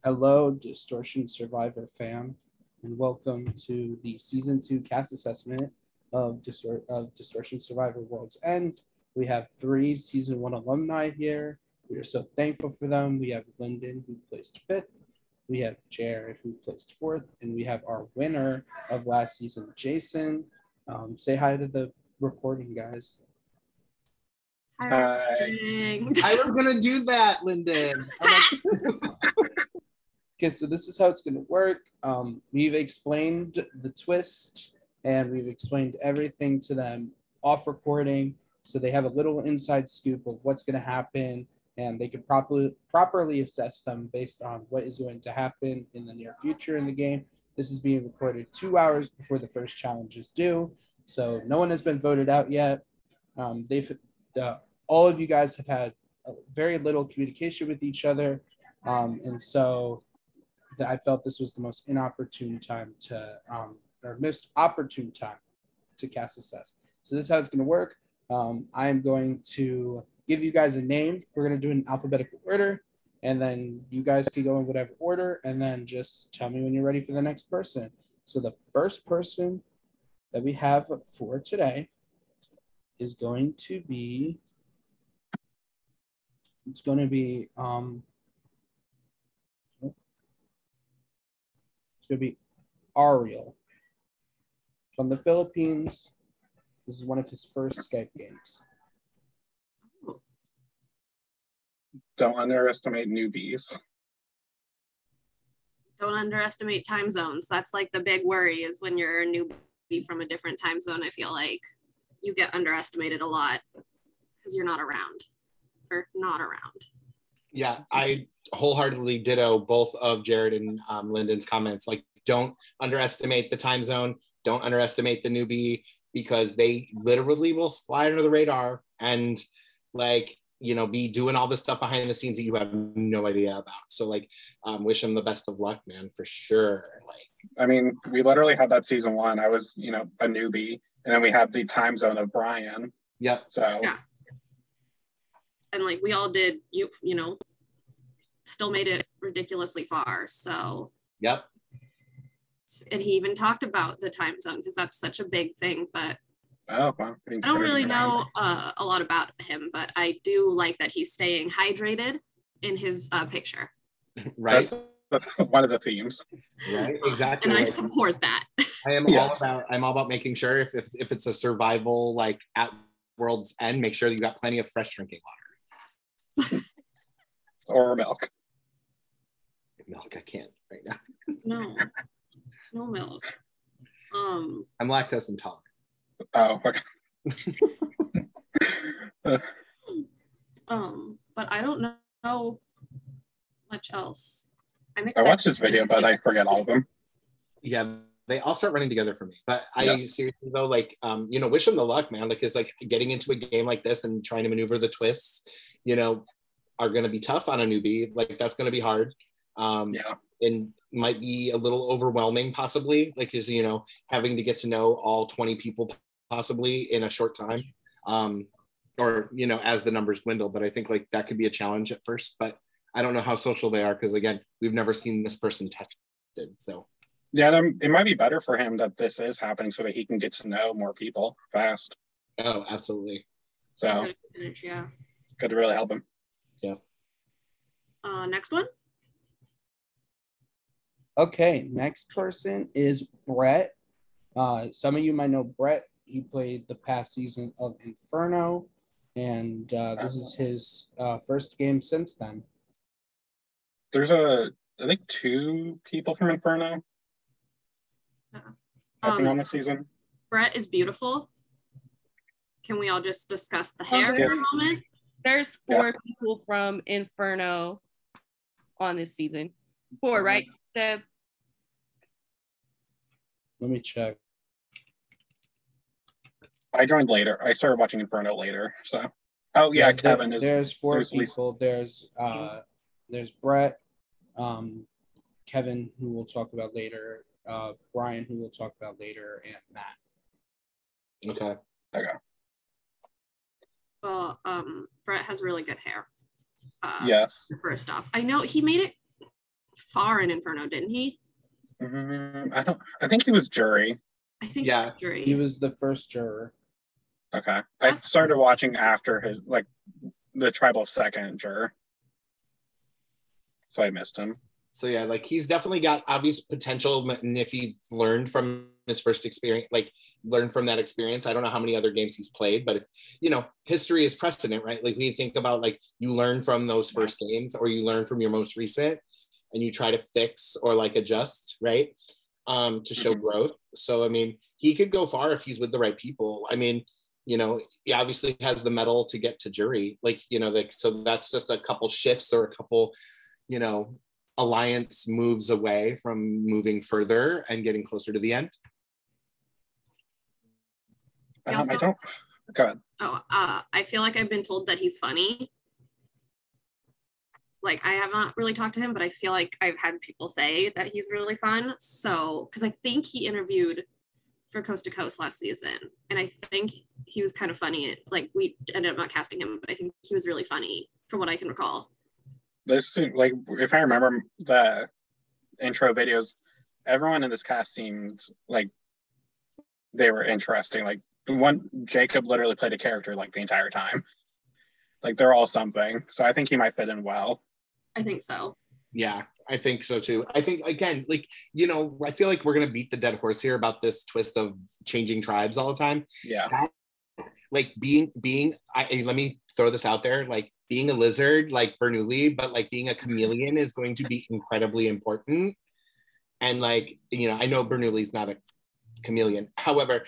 Hello, Distortion Survivor fam, and welcome to the Season 2 cast assessment of Distortion Survivor World's End. We have 3 Season 1 alumni here. We are so thankful for them. We have Linden, who placed 5th. We have Jared, who placed 4th. And we have our winner of last season, Jason. Say hi to the recording, guys. Hi. I was going to do that, Linden. Okay, so this is how it's going to work. We've explained the twist and we've explained everything to them off recording, so they have a little inside scoop of what's going to happen, and they can properly assess them based on what is going to happen in the near future in the game. This is being recorded 2 hours before the first challenge is due, so no one has been voted out yet. All of you guys have had very little communication with each other, and so I felt this was the most inopportune time to, or most opportune time to cast assess. So this is how it's going to work. I am going to give you guys a name. We're going to do it in alphabetical order, and then you guys can go in whatever order, and then just tell me when you're ready for the next person. So the first person that we have for today is going to be, It's going to be Ariel from the Philippines. This is one of his first Skype games. Don't underestimate newbies. Don't underestimate time zones. That's like the big worry, is when you're a newbie from a different time zone. I feel like you get underestimated a lot because you're not around. Yeah, I wholeheartedly ditto both of Jared and Lyndon's comments. Like, don't underestimate the time zone. Don't underestimate the newbie, because they literally will fly under the radar and, like, you know, be doing all this stuff behind the scenes that you have no idea about. So, like, wish them the best of luck, man, for sure. Like, I mean, we literally had that season 1. I was, a newbie, and then we had the time zone of Brian. Yep. So yeah. And like we all did, you know, still made it ridiculously far. So yep. And he even talked about the time zone, because that's such a big thing. But wow. I don't really know a lot about him, but I do like that he's staying hydrated in his picture. Right. That's one of the themes. Right. Exactly. And I support that. I am I'm all about making sure if it's a survival, like at World's End, make sure that you got plenty of fresh drinking water. Or milk. Milk, I can't right now. No milk. I'm lactose intolerant. Oh, okay. But I don't know much else. I'm I excited. watched this video, but I forget all of them. Yeah, they all start running together for me. But I seriously though, like, wish them the luck, man. Like, it's like getting into a game like this and trying to maneuver the twists, are going to be tough on a newbie. Like, that's going to be hard. And might be a little overwhelming, possibly, like, is, having to get to know all 20 people possibly in a short time. Or, as the numbers dwindle. But I think, like, that could be a challenge at first. But I don't know how social they are, because, again, we've never seen this person tested. So yeah, it might be better for him that this is happening, so that he can get to know more people fast. Oh, absolutely. So yeah, could really help him. Yeah. Next one. Okay, next person is Brett. Some of you might know Brett. He played the past season of Inferno, and this is his first game since then. There's I think 2 people from Inferno. I think on the season. Brett is beautiful. Can we all just discuss the hair for a moment? There's 4 people from Inferno on this season. 4, right, Seb? Let me check. I joined later. I started watching Inferno later. So, Kevin is. There's 4 people. There's Brett, Kevin, who we'll talk about later, Brian, who we'll talk about later, and Matt. Okay. Well, Brett has really good hair. Yes. First off, I know he made it far in Inferno, didn't he? I think he was jury. I think Yeah, jury. He was the first juror. Okay. I That's started fun. watching after his, like, the tribal second juror. So I missed him. So yeah, like he's definitely got obvious potential, and if he learned from his first experience, like learned from that experience, I don't know how many other games he's played, but if you know, history is precedent, right? Like we think about like you learn from those first games, or you learn from your most recent, and you try to fix or like adjust, right? To show growth. So I mean, he could go far if he's with the right people. I mean, you know, he obviously has the medal to get to jury, like you know, like so that's just a couple shifts or a couple, you know, alliance moves away from moving further and getting closer to the end. He also- I don't. Go ahead. I feel like I've been told that he's funny. Like I have not really talked to him, but I feel like I've had people say that he's really fun. So, because I think he interviewed for Coast to Coast last season, and I think he was kind of funny. Like we ended up not casting him, but I think he was really funny from what I can recall. This, like, if I remember the intro videos, everyone in this cast seemed like they were interesting. Like one, Jacob literally played a character like the entire time. Like they're all something. So I think he might fit in well. I think so. Yeah, I think so too. I think again, like, you know, I feel like we're gonna beat the dead horse here about this twist of changing tribes all the time. Yeah. Like being let me throw this out there, like being a lizard like Bernoulli, but like being a chameleon is going to be incredibly important. And like, you know, I know Bernoulli's not a chameleon. However,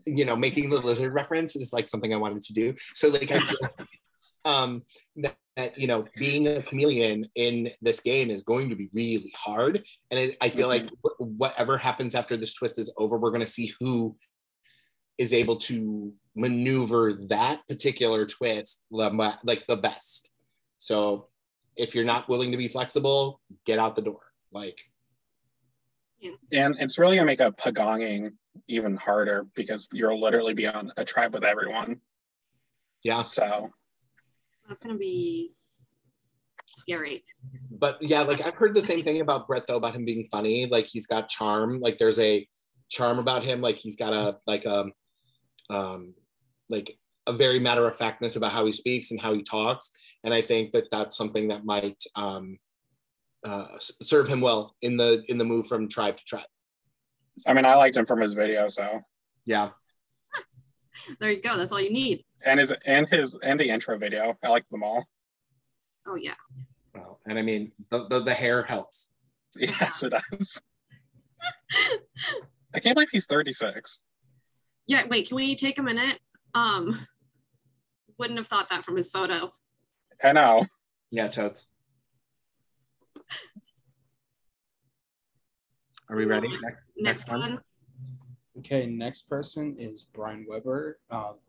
you know, making the lizard reference is like something I wanted to do. So like I feel that you know, being a chameleon in this game is going to be really hard. And I feel like whatever happens after this twist is over, we're going to see who is able to maneuver that particular twist like the best. So if you're not willing to be flexible, get out the door. Like, and it's really gonna make a pagonging even harder because you'll literally be on a tribe with everyone. Yeah. So that's gonna be scary. But yeah, like I've heard the same thing about Brett though, about him being funny. Like he's got charm. Like there's a charm about him. Like he's got a like a very matter of factness about how he speaks and how he talks. And I think that that's something that might serve him well in the move from tribe to tribe. I mean, I liked him from his video, so yeah. There you go. That's all you need. And the intro video, I like them all. Oh yeah. Well, and I mean the hair helps. Yes, it does. I can't believe he's 36. Yeah. Wait. Can we take a minute? Wouldn't have thought that from his photo. I know. Yeah, totes. Are we ready? Next one. Okay, next person is Brian Weber.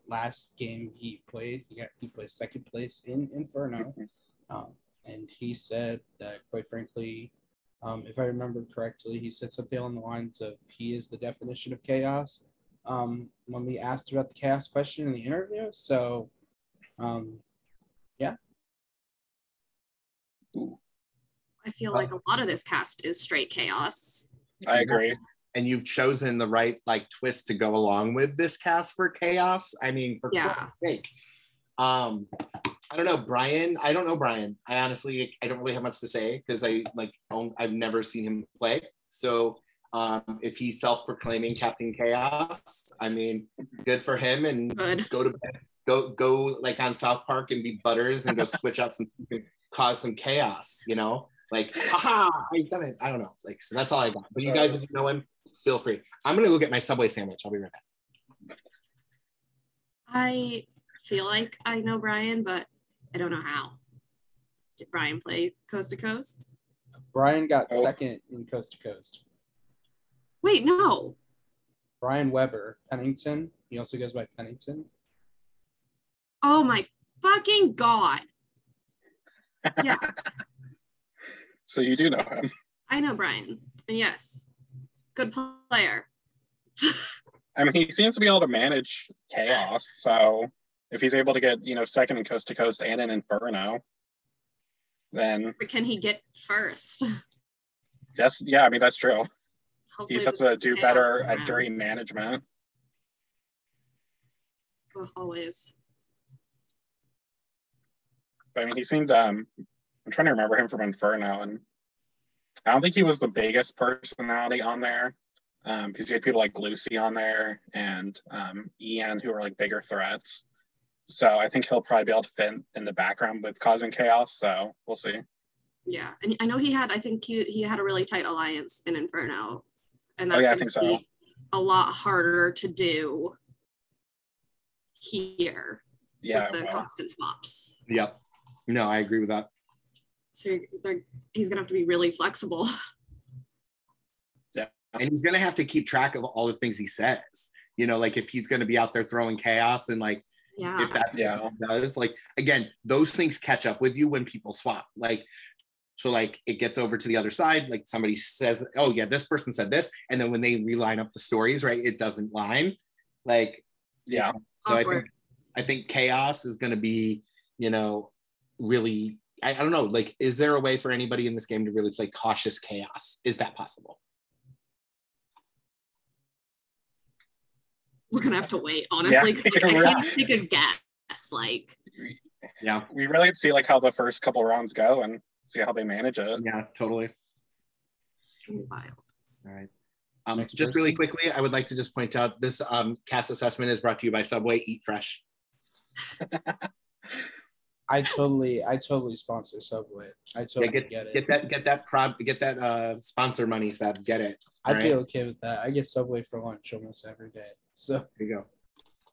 Last game he played, he placed second place in Inferno, and he said that, quite frankly, if I remember correctly, he said something along the lines of he is the definition of chaos. When we asked about the chaos question in the interview, so yeah. I feel like a lot of this cast is straight chaos. I agree. And you've chosen the right like twist to go along with this cast for chaos. I mean, for Christ's sake. I don't know, Brian. I don't know Brian. I honestly, I don't really have much to say because I've never seen him play. So if he's self-proclaiming Captain Chaos, I mean, good for him. And go to bed, go like on South Park and be Butters and go switch out some, cause some chaos. You know, like, haha, I've done it. I don't know. Like, so that's all I got. But you guys, if you know him, feel free. I'm gonna go get my Subway sandwich. I'll be right back. I feel like I know Brian, but I don't know how. Did Brian play Coast to Coast? Brian got second in Coast to Coast. Wait, no. Brian Weber, Pennington. He also goes by Pennington. Oh my fucking God. Yeah. So you do know him. I know Brian. And yes, good player. I mean, he seems to be able to manage chaos. So if he's able to get, second in Coast to Coast and in Inferno, then... Or can he get first? Yeah, I mean, that's true. Hopefully He has there's to do chaos better around. at jury management. Well, always. But I mean, he seemed, I'm trying to remember him from Inferno, and I don't think he was the biggest personality on there, because you had people like Lucy on there and Ian, who are like bigger threats. So I think he'll probably be able to fit in the background with causing chaos. So we'll see. Yeah, and I know I think he had a really tight alliance in Inferno, and that's I think so. a lot harder to do here with the constant swaps. Yep. No, I agree with that. So he's gonna have to be really flexible. Yeah, and he's gonna have to keep track of all the things he says. You know, like if he's gonna be out there throwing chaos and like, if that's what he does, like again, those things catch up with you when people swap. Like, so like it gets over to the other side, like somebody says, oh yeah, this person said this, and then when they reline up the stories, right, it doesn't line. Like, yeah. So I think chaos is gonna be, you know, really, I don't know, like, is there a way for anybody in this game to really play cautious chaos? Is that possible? We're gonna have to wait, honestly. Yeah. I can't even take a guess. Like, yeah, we really have to see like how the first couple rounds go and see how they manage it. Yeah, totally. Wild. All right. Just really quickly, I would like to just point out this cast assessment is brought to you by Subway. Eat fresh. I totally sponsor Subway. I totally get it. Get that sponsor money, Seb. Get it. I'd be okay with that. I get Subway for lunch almost every day. So there you go.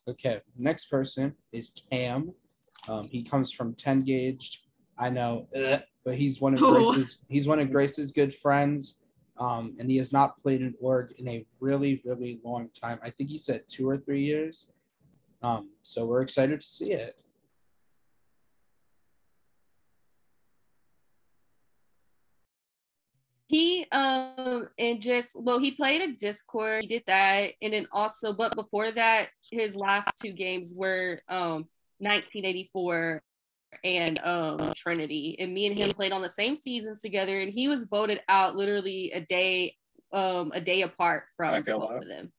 Okay, next person is Cam. He comes from 10 Gauged. I know, but he's one of Grace's good friends. And he has not played an org in a really, really long time. I think he said 2 or 3 years. So we're excited to see it. He he played a Discord. He did that, and then also, but before that, his last 2 games were 1984 and Trinity, and me and him played on the same seasons together, and he was voted out literally a day apart from both of them.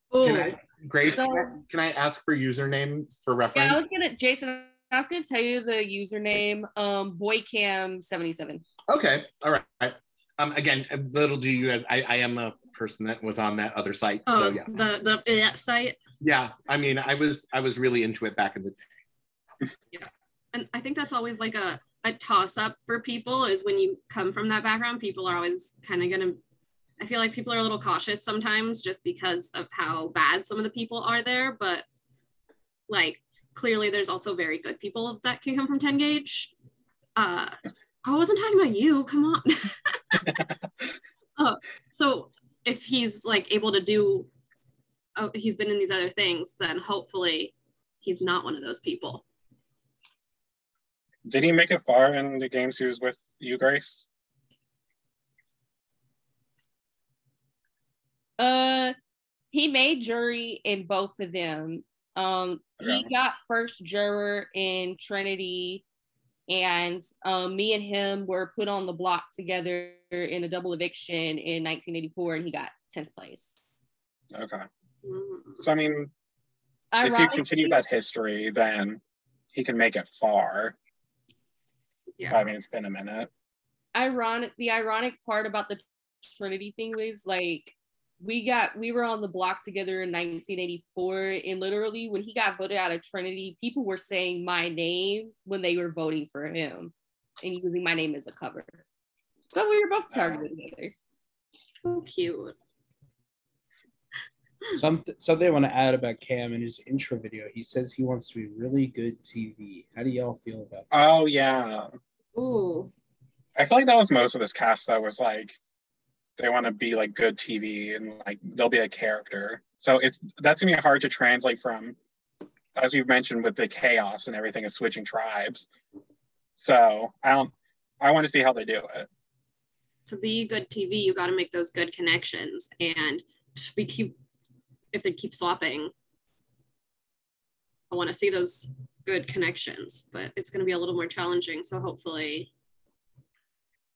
Grace, can I ask for username for reference? Yeah, I was gonna tell you the username, boycam77. Okay, all right. Again, little do you guys, I am a person that was on that other site. So yeah. The site. Yeah, I mean, I was really into it back in the day. Yeah, and I think that's always like a toss up for people, is when you come from that background, people are always kind of gonna. I feel like people are a little cautious sometimes just because of how bad some of the people are there, but like clearly there's also very good people that can come from 10 Gauge. I wasn't talking about you, come on. So if he's like able to do, he's been in these other things, then hopefully he's not one of those people. Did he make it far in the games he was with you, Grace? He made jury in both of them. He got first juror in Trinity, and me and him were put on the block together in a double eviction in 1984, and he got 10th place. Okay. So I mean, if you continue that history, then he can make it far. Yeah. I mean, it's been a minute. The ironic part about the Trinity thing was like, we were on the block together in 1984, and literally when he got voted out of Trinity, people were saying my name when they were voting for him and using my name as a cover. So we were both targeted together. So cute. Something I want to add about Cam in his intro video. He says he wants to be really good TV. How do y'all feel about that? Oh yeah. Ooh. I feel like that was most of this cast that was like, they want to be like good TV and like they'll be a character. So that's gonna be hard to translate from, as we've mentioned with the chaos and everything is switching tribes. So I want to see how they do it. To be good TV, you got to make those good connections, and if they keep swapping, I want to see those good connections, but it's going to be a little more challenging. So hopefully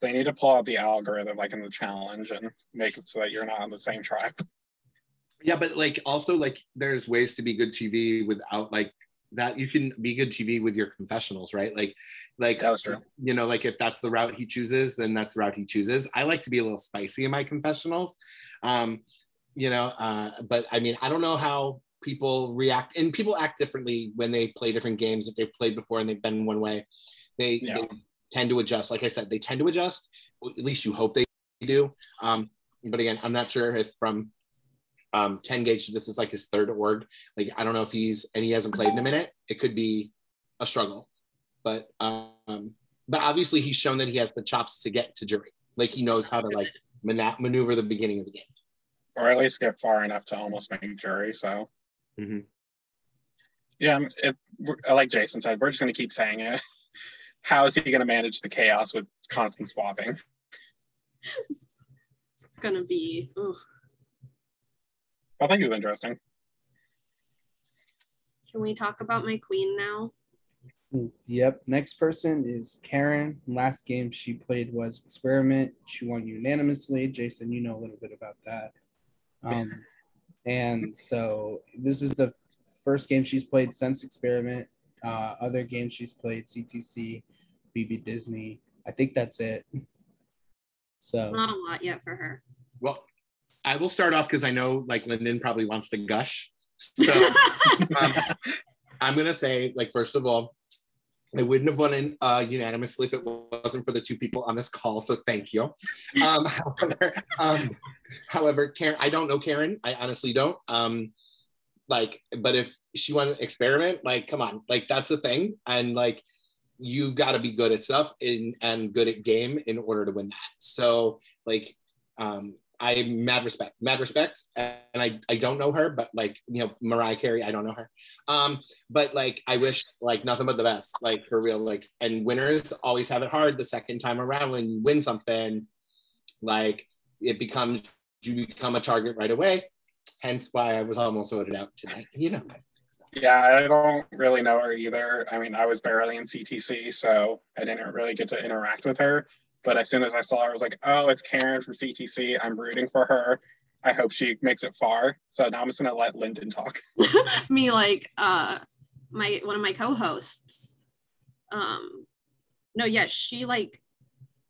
They need to pull out the algorithm like in the challenge and make it so that you're not on the same track. Yeah, but like also like there's ways to be good TV without like that. You can be good TV with your confessionals, right? Like That was true. You know, like if that's the route he chooses, then that's the route he chooses. I like to be a little spicy in my confessionals. You know, but I mean, I don't know how people react, and people act differently when they play different games. If they've played before and they've been one way, they tend to adjust. Like I said, they tend to adjust. At least you hope they do. But again, I'm not sure if from 10 gauge, this is like his third org. Like I don't know if he hasn't played in a minute. It could be a struggle, but obviously he's shown that he has the chops to get to jury. Like he knows how to like maneuver the beginning of the game, or at least get far enough to almost make jury. So yeah, like Jason said, we're just going to keep saying it. How is he going to manage the chaos with constant swapping? It's going to be, ugh. I think it was interesting. Can we talk about my queen now? Yep. Next person is Karen. Last game she played was Experiment. She won unanimously. Jason, you know a little bit about that. And so this is the first game she's played since Experiment. Other games she's played CTC, BB Disney. I think that's it. So not a lot yet for her. Well, I will start off because I know like Linden probably wants to gush. So I'm gonna say, like, first of all, I wouldn't have won unanimously if it wasn't for the two people on this call. So thank you. However, Karen, I don't know Karen. I honestly don't. But if she won Experiment, like, come on, like that's a thing, and like you've got to be good at stuff and good at game in order to win that. So like, I mad respect, and I don't know her, but like, you know, Mariah Carey, I don't know her, but like I wish like nothing but the best, like for real, like, and winners always have it hard the second time around. When you win something, like you become a target right away. Hence why I was almost voted out tonight, you know. Yeah, I don't really know her either. I mean, I was barely in CTC, so I didn't really get to interact with her. But as soon as I saw her, I was like, oh, it's Karen from CTC. I'm rooting for her. I hope she makes it far. So now I'm just going to let Linden talk. Me, like, one of my co-hosts. No, yeah, she, like,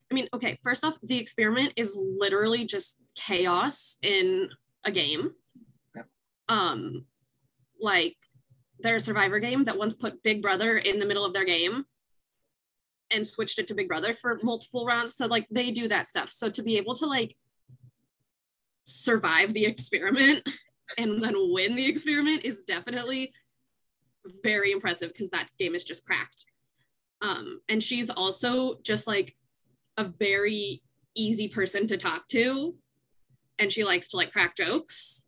I mean, okay, first off, the Experiment is literally just chaos in a game. Yeah. Like, their Survivor game that once put Big Brother in the middle of their game and switched it to Big Brother for multiple rounds. So like they do that stuff. So to be able to like survive the Experiment and then win the Experiment is definitely very impressive because that game is just cracked. And she's also just like a very easy person to talk to. And she likes to like crack jokes.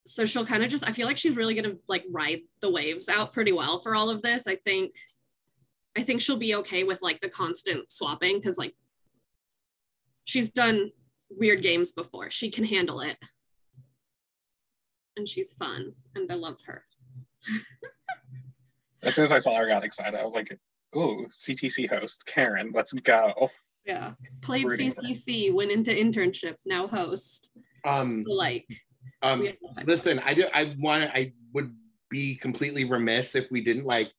So she'll kind of just, I feel like she's really gonna like ride the waves out pretty well for all of this. I think she'll be okay with like the constant swapping because like she's done weird games before. She can handle it. And she's fun and I love her. As soon as I saw her, I got excited. I was like, ooh, CTC host, Karen, let's go. Yeah. Played CTC, went into internship, now host. So like, listen, I would be completely remiss if we didn't like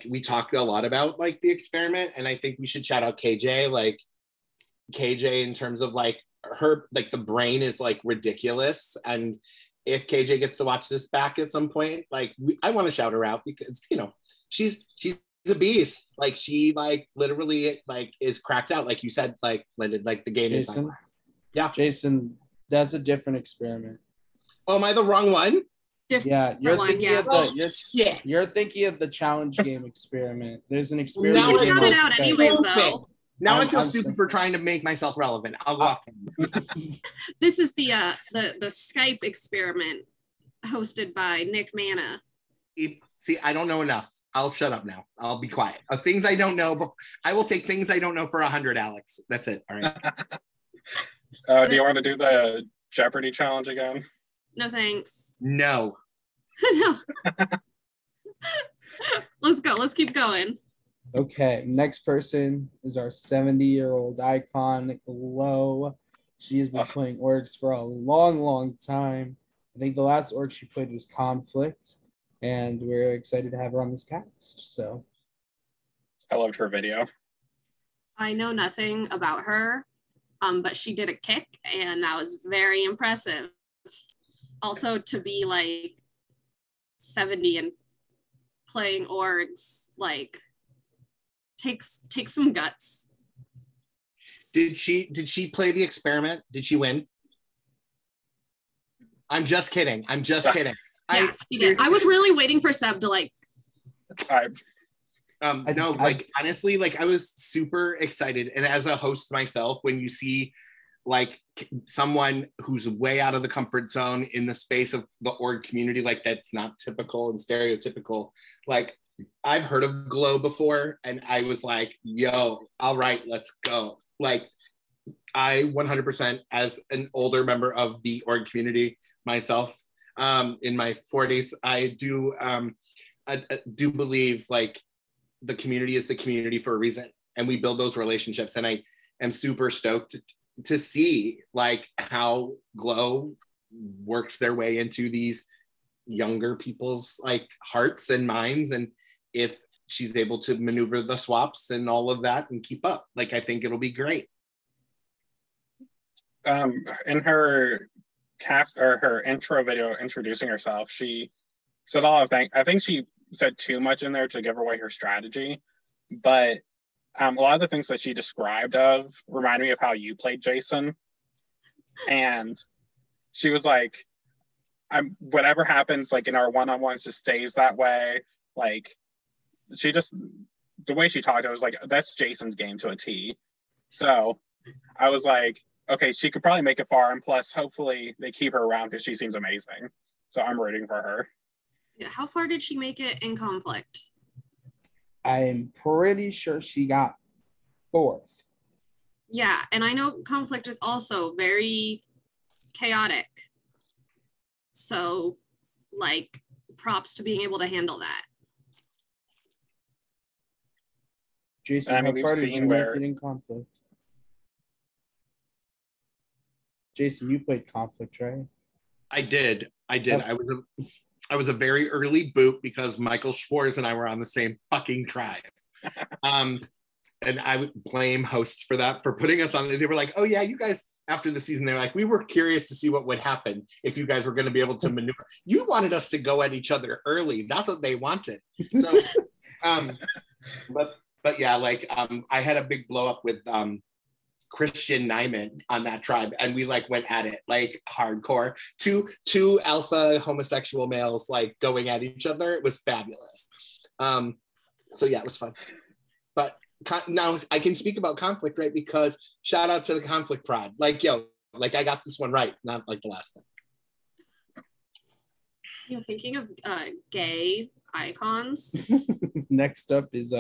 we talked a lot about like the Experiment, and I think we should shout out KJ, like KJ in terms of like her, like the brain is like ridiculous. And if KJ gets to watch this back at some point, like I want to shout her out because, you know, she's a beast. Like she like literally like is cracked out. Like you said, like Linden, like the game Jason, is. Yeah. Jason, that's a different Experiment. Oh, am I the wrong one? Yeah, you're thinking of the challenge game Experiment. There's an Experiment. Now you got it out anyways, though. Now I feel stupid for trying to make myself relevant. I'll walk. This is the Skype Experiment hosted by Nick Manna. See, I don't know enough. I'll shut up now. I'll be quiet. Things I don't know, but I will take things I don't know for 100, Alex. That's it. All right. Do you want to do the Jeopardy challenge again? No, thanks. No. No. Let's go. Let's keep going. Okay, next person is our 70-year-old icon, Glow. She has been playing orgs for a long, long time. I think the last org she played was Conflict, and we're excited to have her on this cast. So I loved her video. I know nothing about her, but she did a kick, and that was very impressive. Also, to be like 70 and playing orgs, like takes some guts. Did she play the experiment? Did she win? I'm just kidding. Yeah, he did. I was really waiting for Seb to like. Honestly, like I was super excited, and as a host myself, when you see like someone who's way out of the comfort zone in the space of the org community, like that's not typical and stereotypical. Like I've heard of Glow before, and I was like, yo, all right, let's go. Like I 100%, as an older member of the org community myself, in my 40s, I do believe like the community is the community for a reason, and we build those relationships. And I am super stoked to see like how Glow works their way into these younger people's like hearts and minds, and if she's able to maneuver the swaps and all of that and keep up. Like I think it'll be great. In her cast or her intro video introducing herself, she said a lot of things. I think she said too much in there to give away her strategy, but a lot of the things that she described of reminded me of how you played Jason. And she was like, whatever happens like in our one-on-ones just stays that way. Like she just, the way she talked, I was like, that's Jason's game to a T. So I was like, okay, she could probably make it far, and plus hopefully they keep her around because she seems amazing. So I'm rooting for her. Yeah, how far did she make it in Conflict? I'm pretty sure she got 4th. Yeah, and I know Conflict is also very chaotic. So, like, props to being able to handle that. Jason, how far did you make it in Conflict? Jason, you played Conflict, right? I did. I was a very early boot because Michael Schwartz and I were on the same fucking tribe. And I would blame hosts for that, for putting us on. They were like, oh yeah, you guys, after the season, they're like, we were curious to see what would happen if you guys were going to be able to maneuver. You wanted us to go at each other early. That's what they wanted. So, but yeah, like I had a big blow up with Christian Nyman on that tribe, and we like went at it like hardcore. Two alpha homosexual males like going at each other. It was fabulous. So yeah, it was fun. But now I can speak about Conflict, right? Because shout out to the Conflict prod. Like, yo, like I got this one right, not like the last time. You know, thinking of gay icons. Next up is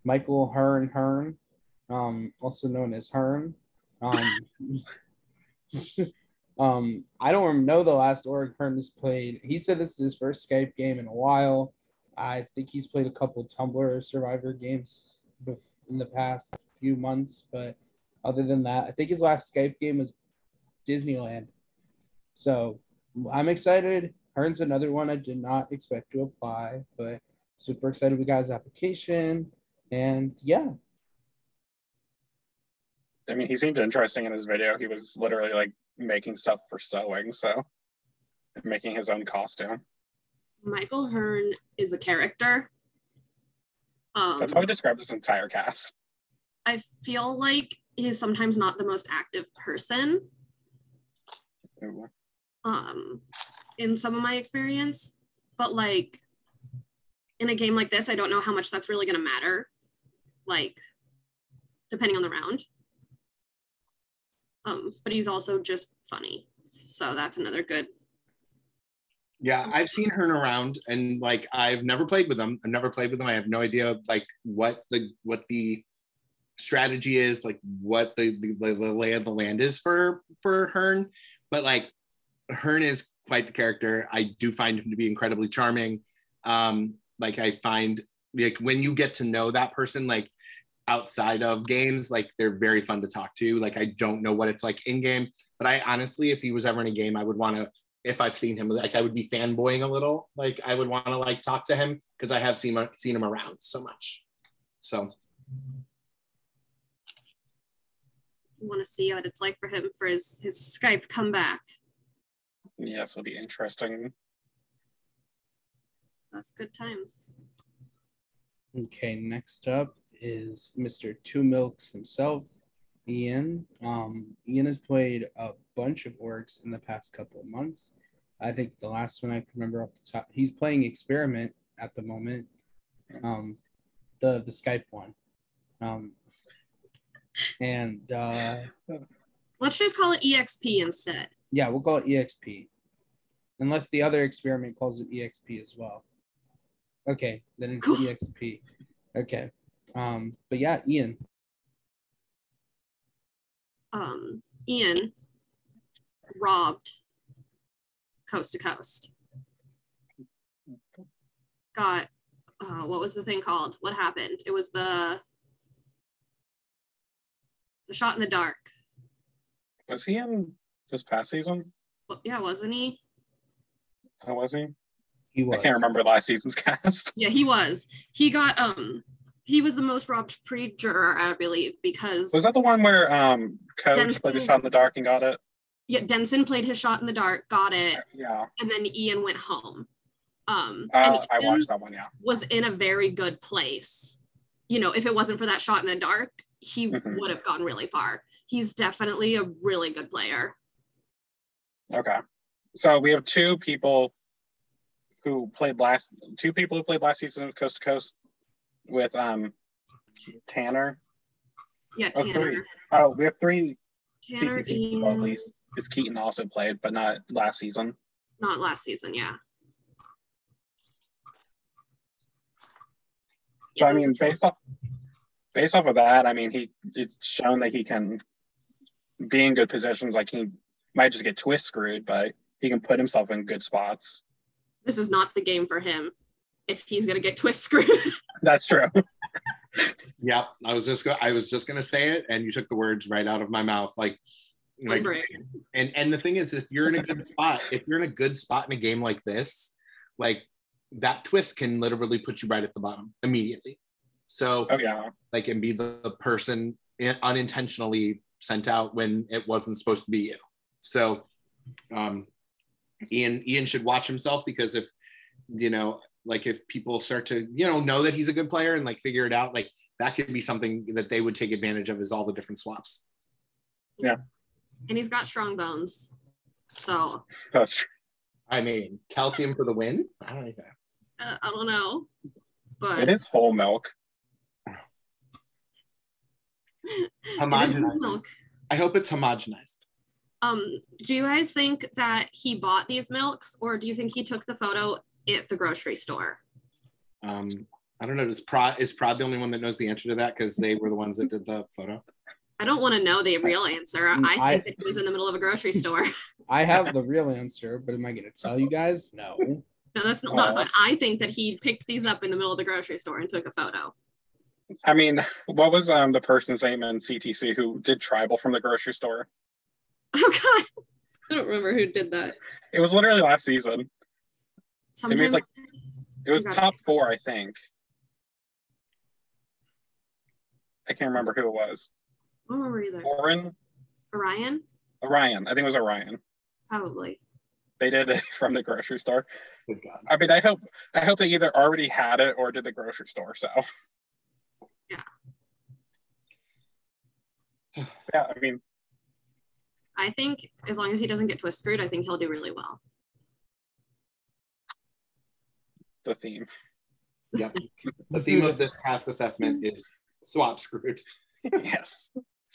Michael Hearn, also known as Hearn. I don't know the last org Hearn has played. He said this is his first Skype game in a while. I think he's played a couple Tumblr Survivor games in the past few months, but other than that, I think his last Skype game was Disneyland. So I'm excited. Hearn's another one I did not expect to apply, but super excited we got his application. And yeah. I mean, he seemed interesting in his video. He was literally like making stuff for sewing, so making his own costume. Michael Hearn is a character. That's how I describe this entire cast. I feel like he's sometimes not the most active person. Ooh. In some of my experience, but like in a game like this, I don't know how much that's really going to matter, like depending on the round. But he's also just funny, so that's another good. Yeah, I've seen Hearn around, and like I've never played with him. I have no idea like what the strategy is, like what the lay of the land is for Hearn. But like Hearn is quite the character. I do find him to be incredibly charming. Like I find like when you get to know that person, like outside of games, like they're very fun to talk to. Like I don't know what it's like in game, but I honestly, if he was ever in a game, I would want to, if I've seen him, like I would be fanboying a little. Like I would want to like talk to him because I have seen him around so much. So want to see what it's like for him for his Skype comeback. Yes, it'll be interesting. That's good times. Okay, next up is Mr. Two Milks himself, Ian. Ian has played a bunch of orgs in the past couple of months. I think the last one I can remember off the top, he's playing Experiment at the moment, the Skype one. Let's just call it EXP instead. Yeah, we'll call it EXP. Unless the other Experiment calls it EXP as well. Okay, then it's cool. EXP. Okay. But yeah, Ian. Ian robbed Coast to Coast. Got what was the thing called? What happened? It was the shot in the dark. Was he in this past season? Well, yeah, wasn't he? How was he? He was. I can't remember last season's cast. Yeah, he was. He got he was the most robbed pre-juror, I believe, because was that the one where Coach Denson played the shot in the dark and got it? Yeah, Denson played his shot in the dark, got it. Yeah. And then Ian went home. And I Ian watched that one, yeah. Was in a very good place. You know, if it wasn't for that shot in the dark, he would have gone really far. He's definitely a really good player. Okay. So we have two people who played last season of Coast to Coast with Tanner. Yeah, Tanner. We have three Tanner, CTC people at least. Because Keaton also played, but not last season. Not last season, yeah. So I mean, based off of that, I mean, it's shown that he can be in good positions. Like he might just get twist screwed, but he can put himself in good spots. This is not the game for him if he's gonna get twist screwed. That's true. Yep, I was just gonna say it, and you took the words right out of my mouth. Like, and the thing is, if you're in a good spot, in a game like this, like that twist can literally put you right at the bottom immediately. So, like, and be the person unintentionally sent out when it wasn't supposed to be you. So, Ian should watch himself, because if, you know, like if people start to, you know that he's a good player and like figure it out, like that could be something that they would take advantage of, is all the different swaps. Yeah. And he's got strong bones. So. That's true. I mean, calcium for the win? I don't know. But it is whole milk. Homogenized. I hope it's homogenized. Do you guys think that he bought these milks, or do you think he took the photo at the grocery store? I don't know. Is Prod the only one that knows the answer to that, because they were the ones that did the photo? I don't want to know the real answer. I think that he was in the middle of a grocery store. I have the real answer, but am I going to tell you guys? No. No, that's not. But I think that he picked these up in the middle of the grocery store and took a photo. I mean, what was the person's name in CTC who did tribal from the grocery store? Oh God, I don't remember who did that. It was literally last season. Sometimes it was top 4, I think. I can't remember who it was. I don't remember either. Orion. I think it was Orion. Probably. They did it from the grocery store. Good God. I mean, I hope they either already had it or did the grocery store. So. Yeah. Yeah, I mean. I think as long as he doesn't get twist screwed, I think he'll do really well. The theme. Yep. The theme of this cast assessment is swap screwed. Yes.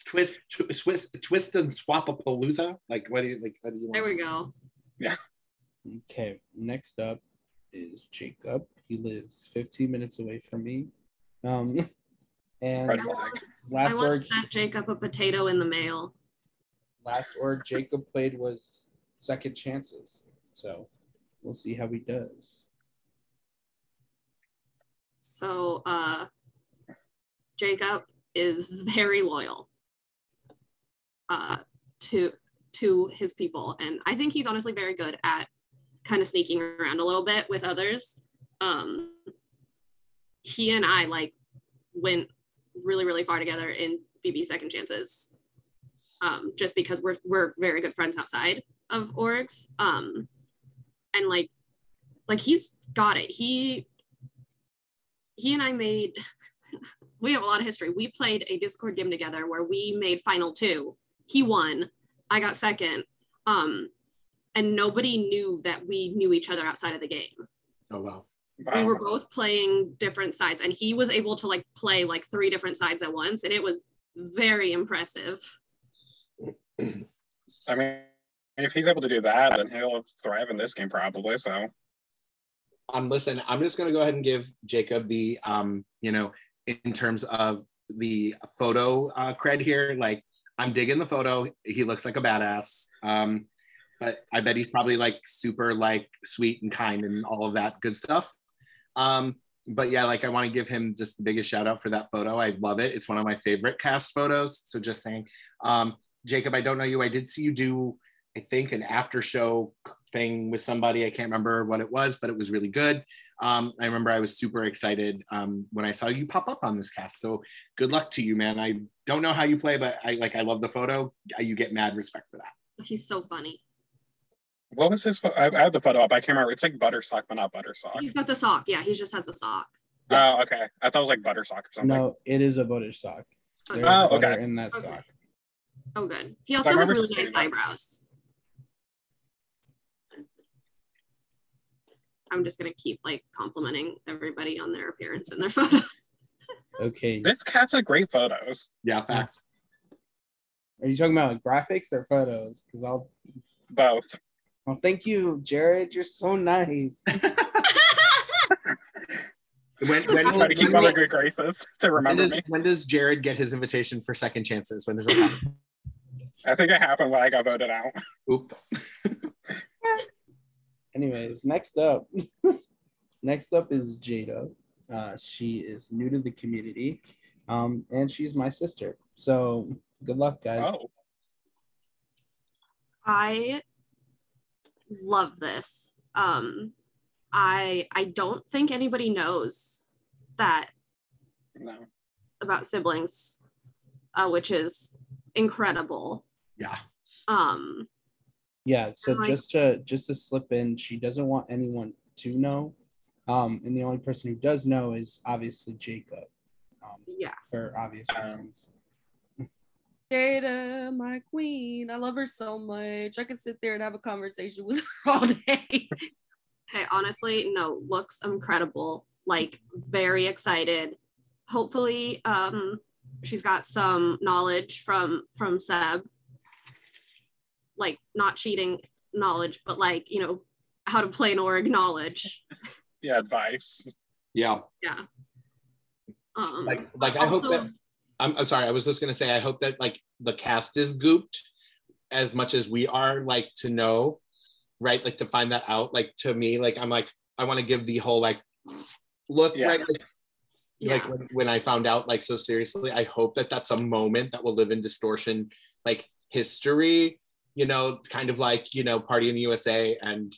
Twist and swap-a-palooza. Like, what do you want? There we go. Yeah. Okay. Next up is Jacob. He lives 15 minutes away from me. And I want to send Jacob a potato in the mail. Last org Jacob played was Second Chances. So we'll see how he does. So Jacob is very loyal to his people, and I think he's honestly very good at kind of sneaking around a little bit with others. He and I like went really, really far together in BB Second Chances, just because we're very good friends outside of orgs. And like he's got it. He and I made we have a lot of history. We played a Discord game together where we made Final 2. He won. I got second. And nobody knew that we knew each other outside of the game. Oh, wow. We were both playing different sides, and he was able to like play like 3 different sides at once, and it was very impressive. I mean, if he's able to do that, then he'll thrive in this game probably. So, listen, I'm just gonna go ahead and give Jacob the in terms of the photo cred here. Like, I'm digging the photo. He looks like a badass. But I bet he's probably like super like sweet and kind and all of that good stuff. But yeah, like I want to give him just the biggest shout out for that photo. I love it. It's one of my favorite cast photos. So just saying, Jacob, I don't know you. I did see you do, I think, an after show thing with somebody. I can't remember what it was, but it was really good. I remember I was super excited when I saw you pop up on this cast. So good luck to you, man. I don't know how you play, but I love the photo. You get mad respect for that. He's so funny. What was his? I have the photo up. I can't remember. It's like Buttersock, but not Buttersock. He's got the sock. Yeah, he just has a sock. Oh, okay. I thought it was like Buttersock or something. No, it is a butter sock. Okay. There's butter in that sock. Oh, good. He also has really nice eyebrows. I'm just gonna keep like complimenting everybody on their appearance and their photos. Okay. This cast had great photos. Yeah, facts. Are you talking about photographs or photos? Because I'll Both. Oh, thank you, Jared. You're so nice. when Try to keep other good graces to remember me. When does Jared get his invitation for second chances? When does it happen? I think it happened when I got voted out. Oop. Anyways, next up is Jada. She is new to the community, and she's my sister. So good luck, guys. Oh. I love this. I don't think anybody knows that about siblings, which is incredible. Yeah. Yeah, so just to slip in, she doesn't want anyone to know. And the only person who does know is obviously Jacob. For obvious reasons. Jada, my queen. I love her so much. I could sit there and have a conversation with her all day. Okay, honestly, no, looks incredible. Like, very excited. Hopefully, she's got some knowledge from Seb. Like, not cheating knowledge, but like, how to play an org knowledge. Yeah, advice. Yeah. Yeah. Like I hope that I'm sorry, I was just gonna say I hope that like the cast is gooped as much as we are, like to know, right? Like to find that out. Like to me, like I'm like, I want to give the whole like look, right? Like when I found out like so seriously, I hope that that's a moment that will live in Distortion like history, kind of like, Party in the USA and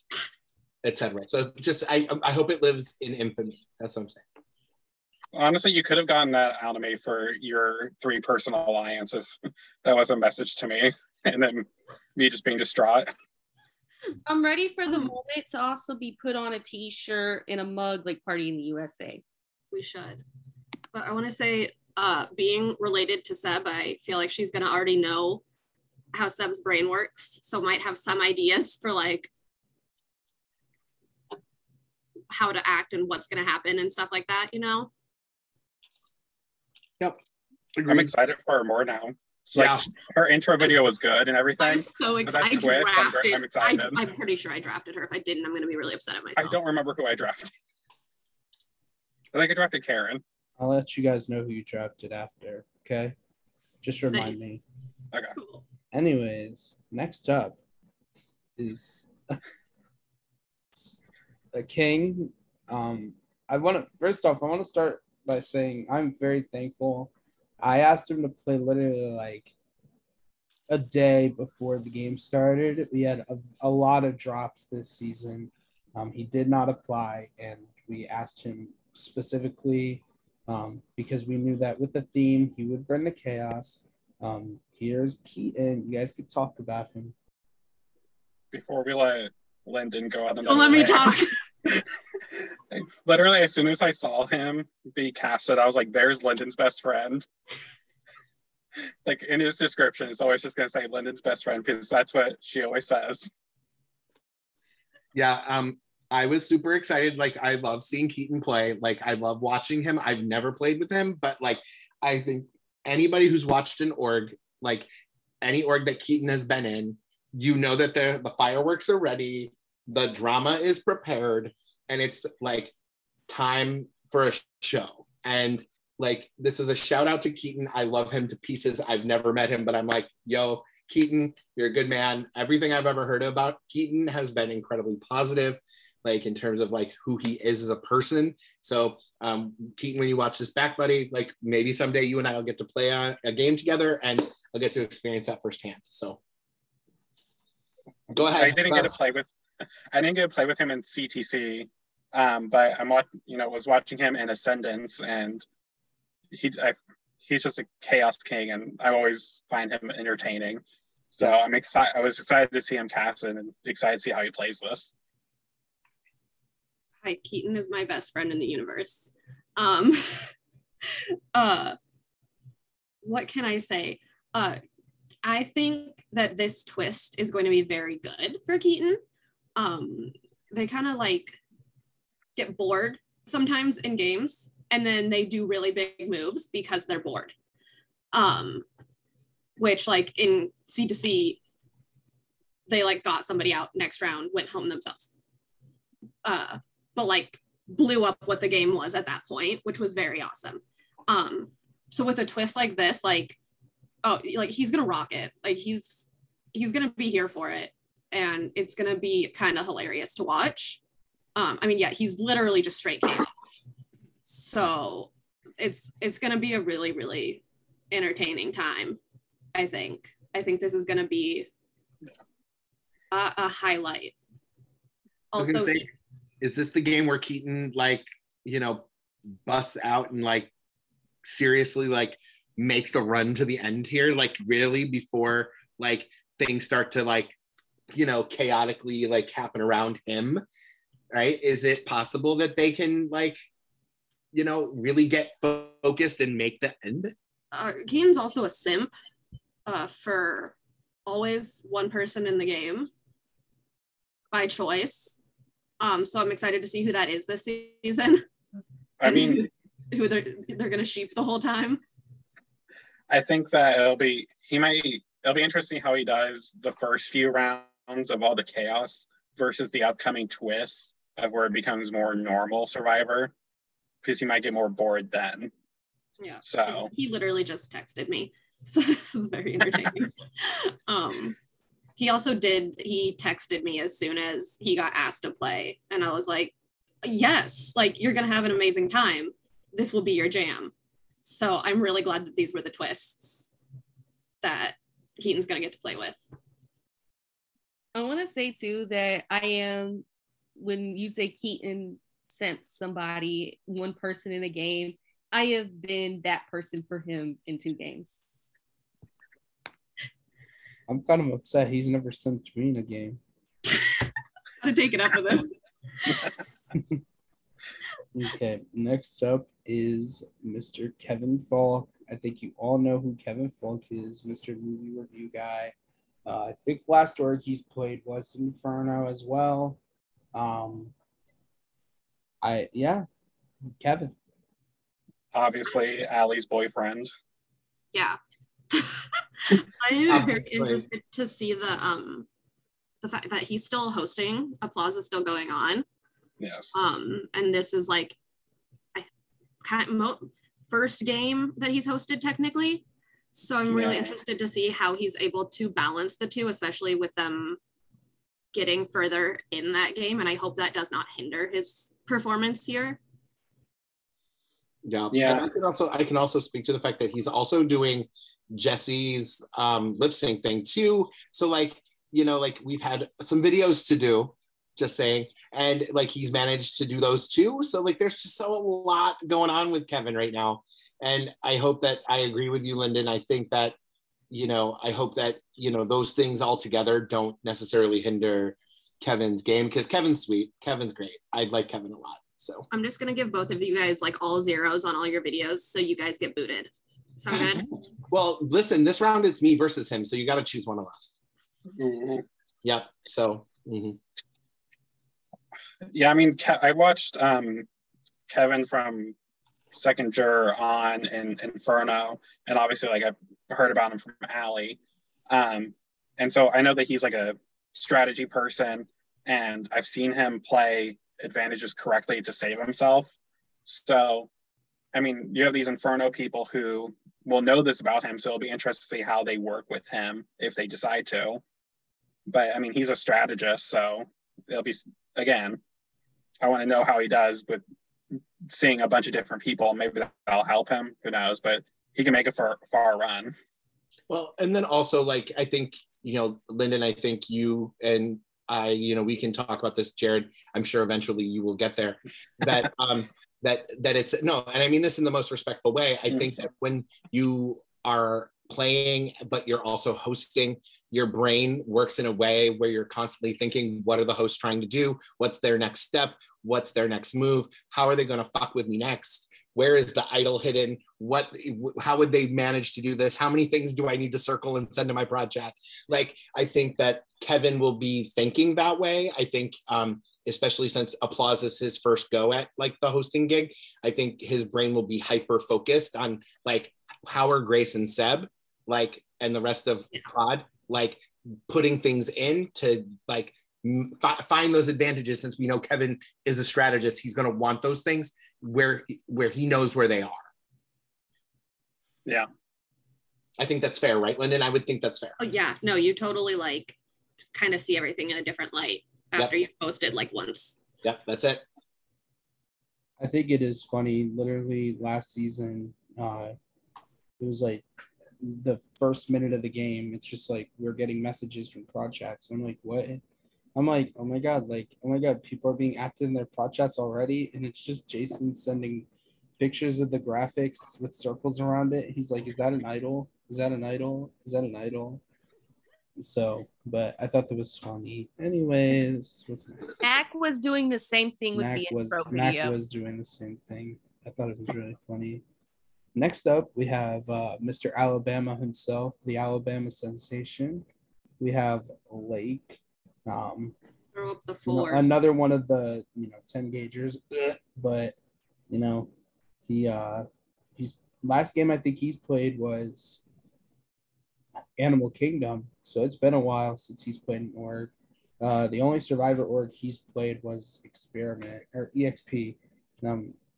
etc. So just I hope it lives in infamy. That's what I'm saying. Honestly, you could have gotten that out of me for your 3-person alliance if that was a message to me, and then me just being distraught. I'm ready for the moment to also be put on a t-shirt and a mug like Party in the USA. We should. But I want to say, being related to Seb, I feel like she's going to already know how Seb's brain works, so might have some ideas for like how to act and what's going to happen and stuff like that, Yep. Agreed. I'm excited for her more now. Like, her intro video was good and everything. I'm so excited. I'm excited. I'm pretty sure I drafted her. If I didn't, I'm going to be really upset at myself. I don't remember who I drafted. I think I drafted Karen. I'll let you guys know who you drafted after, okay? Just remind me. Okay. Cool. Anyways, next up is a king. I want to start by saying I'm very thankful. I asked him to play literally like a day before the game started. We had a lot of drops this season. He did not apply, and we asked him specifically because we knew that with the theme, he would bring the chaos. Here's Keaton. You guys could talk about him. Before we let Linden go out. Don't let me talk. Literally, as soon as I saw him be casted, I was like, there's Linden's best friend. Like in his description, it's always just going to say Linden's best friend because that's what she always says. Yeah, I was super excited. Like, I love seeing Keaton play. Like, I love watching him. I've never played with him, but like, I think anybody who's watched an org, like any org that Keaton has been in, you know that the fireworks are ready, the drama is prepared, and it's like time for a show. And like, this is a shout out to Keaton. I love him to pieces. I've never met him, but I'm like, yo, Keaton, you're a good man. Everything I've ever heard about Keaton has been incredibly positive, like in terms of like who he is as a person. So Keaton, when you watch this back, buddy, like maybe someday you and I will get to play on a game together and I'll get to experience that firsthand. So go ahead. I didn't get to play with him in CTC, but was watching him in Ascendance, and he's just a chaos king, and I always find him entertaining. So I'm excited. I was excited to see him casted and excited to see how he plays this. Hi, Keaton is my best friend in the universe. What can I say? I think that this twist is going to be very good for Keaton. They kind of like get bored sometimes in games, and then they do really big moves because they're bored. Which like in C2C, they like got somebody out next round, went home themselves. But like blew up what the game was at that point, which was very awesome. So with a twist like this, like, oh, like he's gonna rock it. Like he's gonna be here for it, and it's gonna be kind of hilarious to watch. I mean, yeah, he's literally just straight chaos. So it's gonna be a really, really entertaining time. I think this is gonna be a highlight. Also, is this the game where Keaton like, busts out and like seriously like makes a run to the end here, like really before like things start to like, chaotically like happen around him, right? Is it possible that they can like, really get focused and make the end? Keaton's also a simp for always one person in the game by choice. So I'm excited to see who that is this season. I mean, who they're gonna sheep the whole time. I think that it'll be interesting how he does the first few rounds of all the chaos versus the upcoming twists of where it becomes more normal Survivor, because he might get more bored then. Yeah. So he literally just texted me, so this is very entertaining. He texted me as soon as he got asked to play, and I was like, yes, like you're gonna have an amazing time. This will be your jam. So I'm really glad that these were the twists that Keaton's gonna get to play with. I want to say too that when you say Keaton sent somebody, one person in a game, I have been that person for him in 2 games. I'm kind of upset he's never sent me in a game. Gotta take it up with him. Okay, next up is Mr. Kevin Falk. I think you all know who Kevin Falk is, Mr. Movie Review Guy. I think last org he's played was Inferno as well. Kevin. Obviously, Allie's boyfriend. Yeah. I am very interested to see the fact that he's still hosting. Applause is still going on. Yes. And this is like first game that he's hosted technically. So I'm really interested to see how he's able to balance the two, especially with them getting further in that game. And I hope that does not hinder his performance here. Yeah. Yeah. And I can also speak to the fact that he's also doing Jesse's lip sync thing too. So like, like we've had some videos to do, just saying, and like he's managed to do those too. So like there's just so a lot going on with Kevin right now. And I hope that I agree with you, Linden. I think that, I hope that, those things all together don't necessarily hinder Kevin's game, because Kevin's sweet. Kevin's great. I like Kevin a lot. So I'm just gonna give both of you guys like all zeros on all your videos, so you guys get booted. Sound good? Well, listen, this round it's me versus him, so you got to choose one of us. Mm-hmm. Yep. So. Mm-hmm. Yeah, I mean, I watched Kevin from Second Juror on in Inferno, and obviously, like I've heard about him from Allie, and so I know that he's like a strategy person, and I've seen him play advantages correctly to save himself. So, I mean, you have these Inferno people who will know this about him, so it'll be interesting to see how they work with him if they decide to. But I mean, he's a strategist, so it'll be, again, I want to know how he does with seeing a bunch of different people. Maybe that'll help him, who knows, but he can make a far run. Well, and then also, like, I think, Linden, I think you and I, we can talk about this, Jared. I'm sure eventually you will get there. That that it's no, and I mean this in the most respectful way. I think that when you are playing, but you're also hosting, your brain works in a way where you're constantly thinking, what are the hosts trying to do? What's their next step? What's their next move? How are they going to fuck with me next? Where is the idol hidden? How would they manage to do this? How many things do I need to circle and send to my project? Like, I think that Kevin will be thinking that way. I think, especially since Applause is his first go at like the hosting gig, I think his brain will be hyper focused on like how are Grace and Seb, like, and the rest of Claude, like putting things in to like find those advantages. Since we know Kevin is a strategist, he's going to want those things where he knows where they are. Yeah. I think that's fair, right, Linden? I would think that's fair. Oh yeah, no, you totally like kind of see everything in a different light after you posted like once. Yep, that's it. I think it is funny. Literally last season, it was like the first minute of the game. It's just like we're getting messages from prod chats. I'm like, what? I'm like, oh my god, people are being active in their prod chats already, and it's just Jason sending pictures of the graphics with circles around it. He's like, is that an idol? Is that an idol? Is that an idol? So, but I thought that was funny. Anyways, what's next? Mac was doing the same thing with the intro video. Mac was doing the same thing. I thought it was really funny. Next up, we have Mr. Alabama himself, the Alabama sensation. We have Lake. Throw up the floor. Another one of the 10 gaugers, but he's last game I think he's played was Animal Kingdom, so it's been a while since he's played an org. The only Survivor org he's played was Experiment or EXP.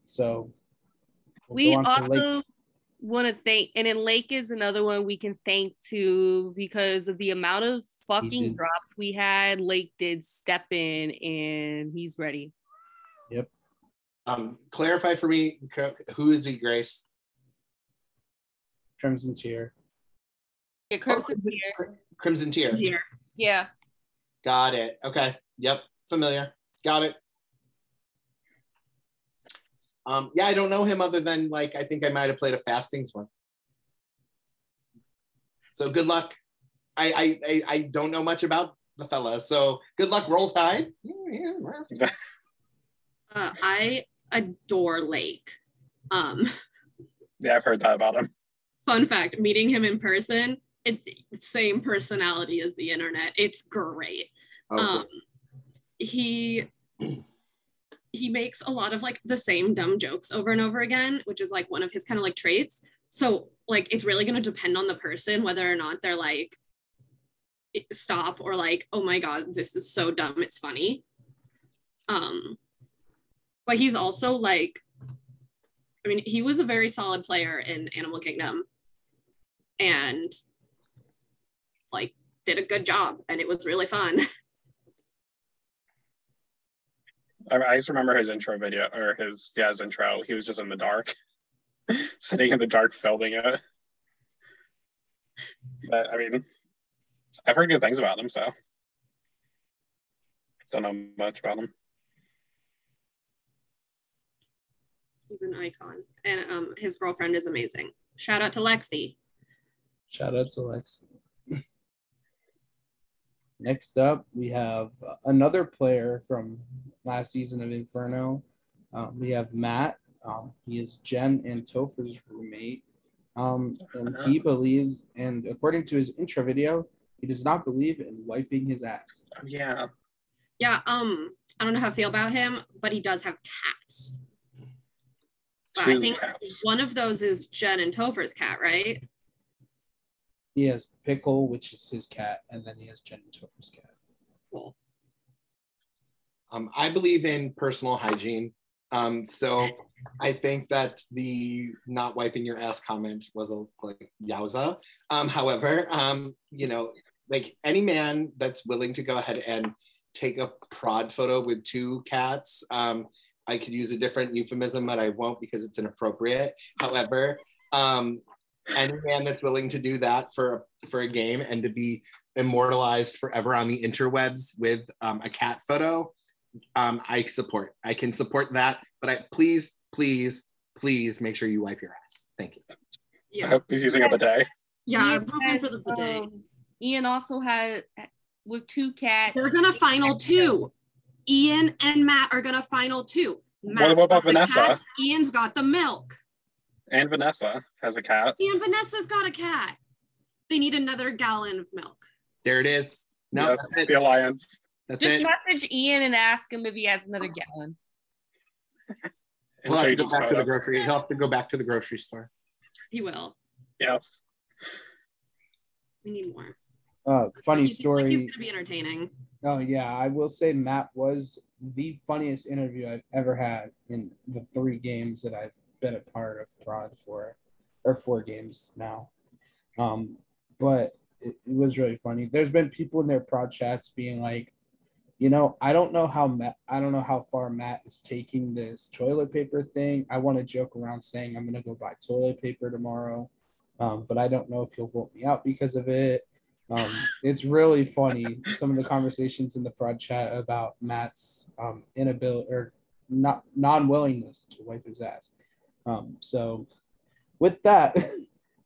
So we also want to thank, and then Lake is another one we can thank too, because of the amount of fucking drops we had. Lake did step in and he's ready. Yep. Clarify for me, who is he, Grace? Crimson Tier. Yeah, Crimson Tier. Crimson Tier. Yeah. Got it. Okay. Yep. Familiar. Got it. Yeah, I don't know him other than like I think I might have played a Fastings one. So good luck. I don't know much about the fella, so good luck. Roll Tide. I adore Lake. Yeah, I've heard that about him. Fun fact: meeting him in person, it's the same personality as the internet. It's great. Okay. He makes a lot of like the same dumb jokes over and over again, which is like one of his kind of like traits. So like it's really going to depend on the person whether or not they're like stop or like, oh my god, this is so dumb, it's funny. But he's also like, I mean, he was a very solid player in Animal Kingdom and like did a good job, and it was really fun. I just remember his intro video, or his intro. He was just in the dark. sitting in the dark filming it. But I mean, I've heard good things about him, so don't know much about him. He's an icon, and his girlfriend is amazing. Shout out to Lexi. Shout out to Lexi. Next up, we have another player from last season of Inferno. We have Matt. He is Jen and Topher's roommate. And he believes, and according to his intro video, he does not believe in wiping his ass. Yeah. Yeah, I don't know how I feel about him, but he does have cats. But I think one of those is Jen and Topher's cat, right? He has Pickle, which is his cat, and then he has Jen and Topher's cat. Cool. I believe in personal hygiene. So I think that the not wiping your ass comment was like yowza. However, like any man that's willing to go ahead and take a prod photo with two cats, I could use a different euphemism, but I won't because it's inappropriate. However, any man that's willing to do that for a game and to be immortalized forever on the interwebs with a cat photo, I can support that, but please make sure you wipe your ass. Thank you. Yeah. I hope he's using a bidet. Yeah, I'm hoping for the bidet. Ian also had with two cats. They're gonna final two. Ian and Matt are gonna final two. What about Vanessa? Cats, Ian's got the milk. And Vanessa has a cat. And Vanessa's got a cat. They need another gallon of milk. There it is. No, Yes, the alliance. That's Just it. message Ian and ask him if he has another gallon. He'll have to go back to the grocery. He'll have to go back to the grocery store. He will. Yes. We need more. Funny story. He's gonna be entertaining. Oh yeah, I will say Matt was the funniest interview I've ever had in the 3 games that I've been a part of prod for, or 4 games now. But it was really funny. There's been people in their prod chats being like, I don't know how far Matt is taking this toilet paper thing. I want to joke around saying I'm gonna go buy toilet paper tomorrow, but I don't know if he'll vote me out because of it. It's really funny, some of the conversations in the prod chat about Matt's inability or non-willingness to wipe his ass. So with that,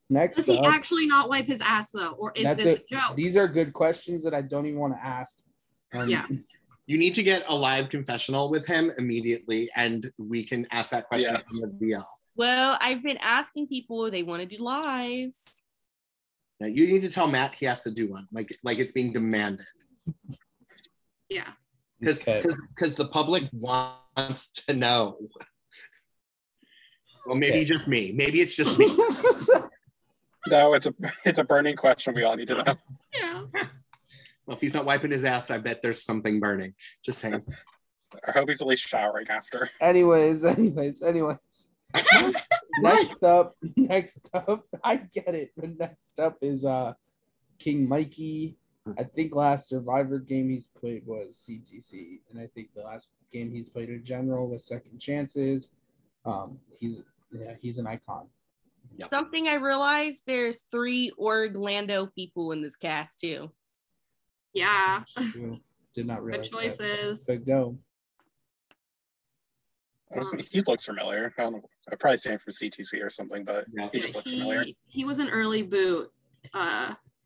next does he actually not wipe his ass though, or is this a joke? These are good questions that I don't even want to ask. Yeah. You need to get a live confessional with him immediately, and we can ask that question in the VL. Well, I've been asking people they want to do lives. Now, you need to tell Matt he has to do one, like it's being demanded. Yeah. Because the public wants to know. Well, maybe just me. Maybe it's just me. No, it's a burning question we all need to know. Yeah. Well, if he's not wiping his ass, I bet there's something burning. Just saying. I hope he's at least showering after. Anyways. Next up, I get it. The next up is King Mikey. I think last Survivor game he's played was CTC, and I think the last game he's played in general was Second Chances. He's an icon. Yep. Something I realized, there's 3 Orlando people in this cast too. Yeah. Did not realize Good choices. That. But go. He looks familiar. I don't know. I probably stand for CTC or something, but he just looks familiar. He was an early boot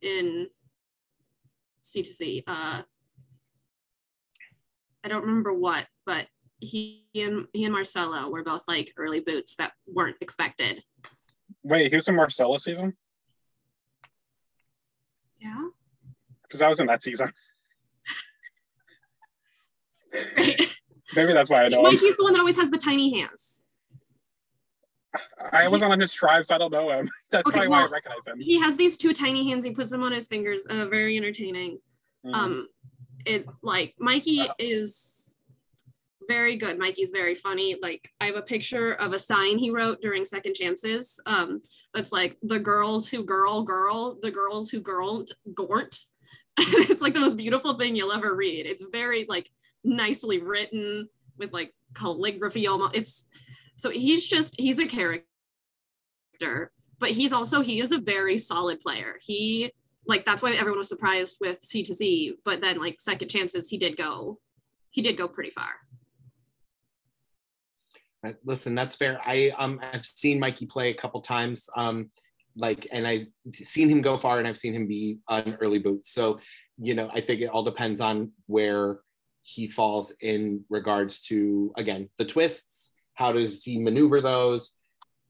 in C2C. I don't remember what, but he and Marcelo were both like early boots that weren't expected. Wait, he was in Marcelo season? Yeah. Because I was in that season. Right. Maybe that's why I know him. Mikey's the one that always has the tiny hands. I wasn't on his tribe, so I don't know him. That's probably why I recognize him. He has these 2 tiny hands. He puts them on his fingers. Very entertaining. Mikey is very good. Mikey's very funny. Like, I have a picture of a sign he wrote during Second Chances. That's like, the girls who girl, the girls who girled, gornt. It's like the most beautiful thing you'll ever read. It's very like nicely written with like calligraphy almost. He's a character. character, but he is a very solid player. He, like, that's why everyone was surprised with C2Z, but then like second chances, he did go pretty far. Listen, that's fair. I've seen Mikey play a couple times. And I've seen him go far and I've seen him be an early boot. So, I think it all depends on where he falls in regards to, again, the twists. How does he maneuver those?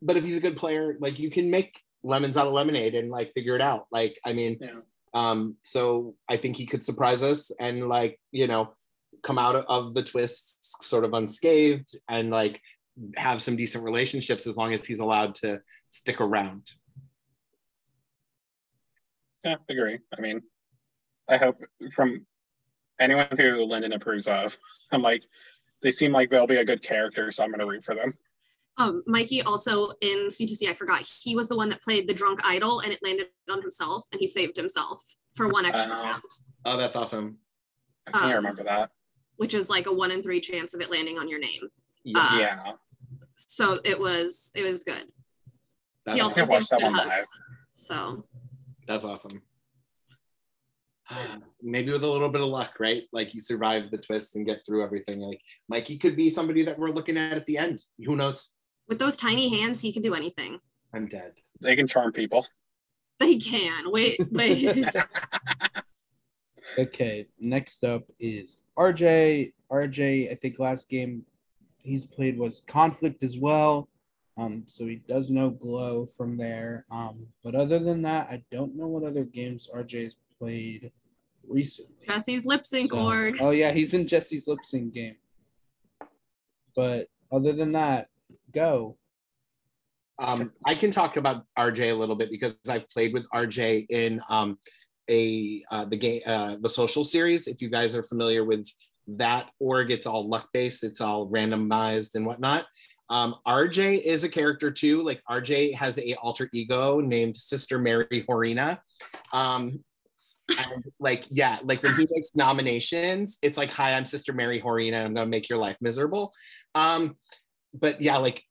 But if he's a good player, like, you can make lemons out of lemonade and like figure it out. Like, I mean, so I think he could surprise us and like, come out of the twists sort of unscathed and like have some decent relationships as long as he's allowed to stick around. Yeah, I agree. I mean, I hope from anyone who Linden approves of, I'm like, they seem like they'll be a good character, so I'm going to root for them. Mikey also in C2C, I forgot, he was the one that played the drunk idol and it landed on himself and he saved himself for one extra round. Oh, that's awesome. I can't remember that. Which is like a 1 in 3 chance of it landing on your name. Yeah. So it was good. That's he also I watched that one live. So that's awesome. Maybe with a little bit of luck, right? Like you survive the twist and get through everything. Like Mikey could be somebody that we're looking at the end. Who knows? With those tiny hands, he can do anything. I'm dead. They can charm people. They can. Wait. Okay, next up is RJ. RJ, I think last game he's played was Conflict as well. So he does know Glow from there. But other than that, I don't know what other games RJ has played recently. Jesse's lip sync board. Oh yeah, he's in Jesse's lip sync game. But other than that, go. I can talk about RJ a little bit because I've played with RJ in the social series. If you guys are familiar with that org, it's all luck based, it's all randomized and whatnot. RJ is a character too. Like RJ has a alter ego named Sister Mary Horina. And like when he makes nominations, it's like, hi, I'm Sister Mary Horina and I'm gonna make your life miserable. But yeah, like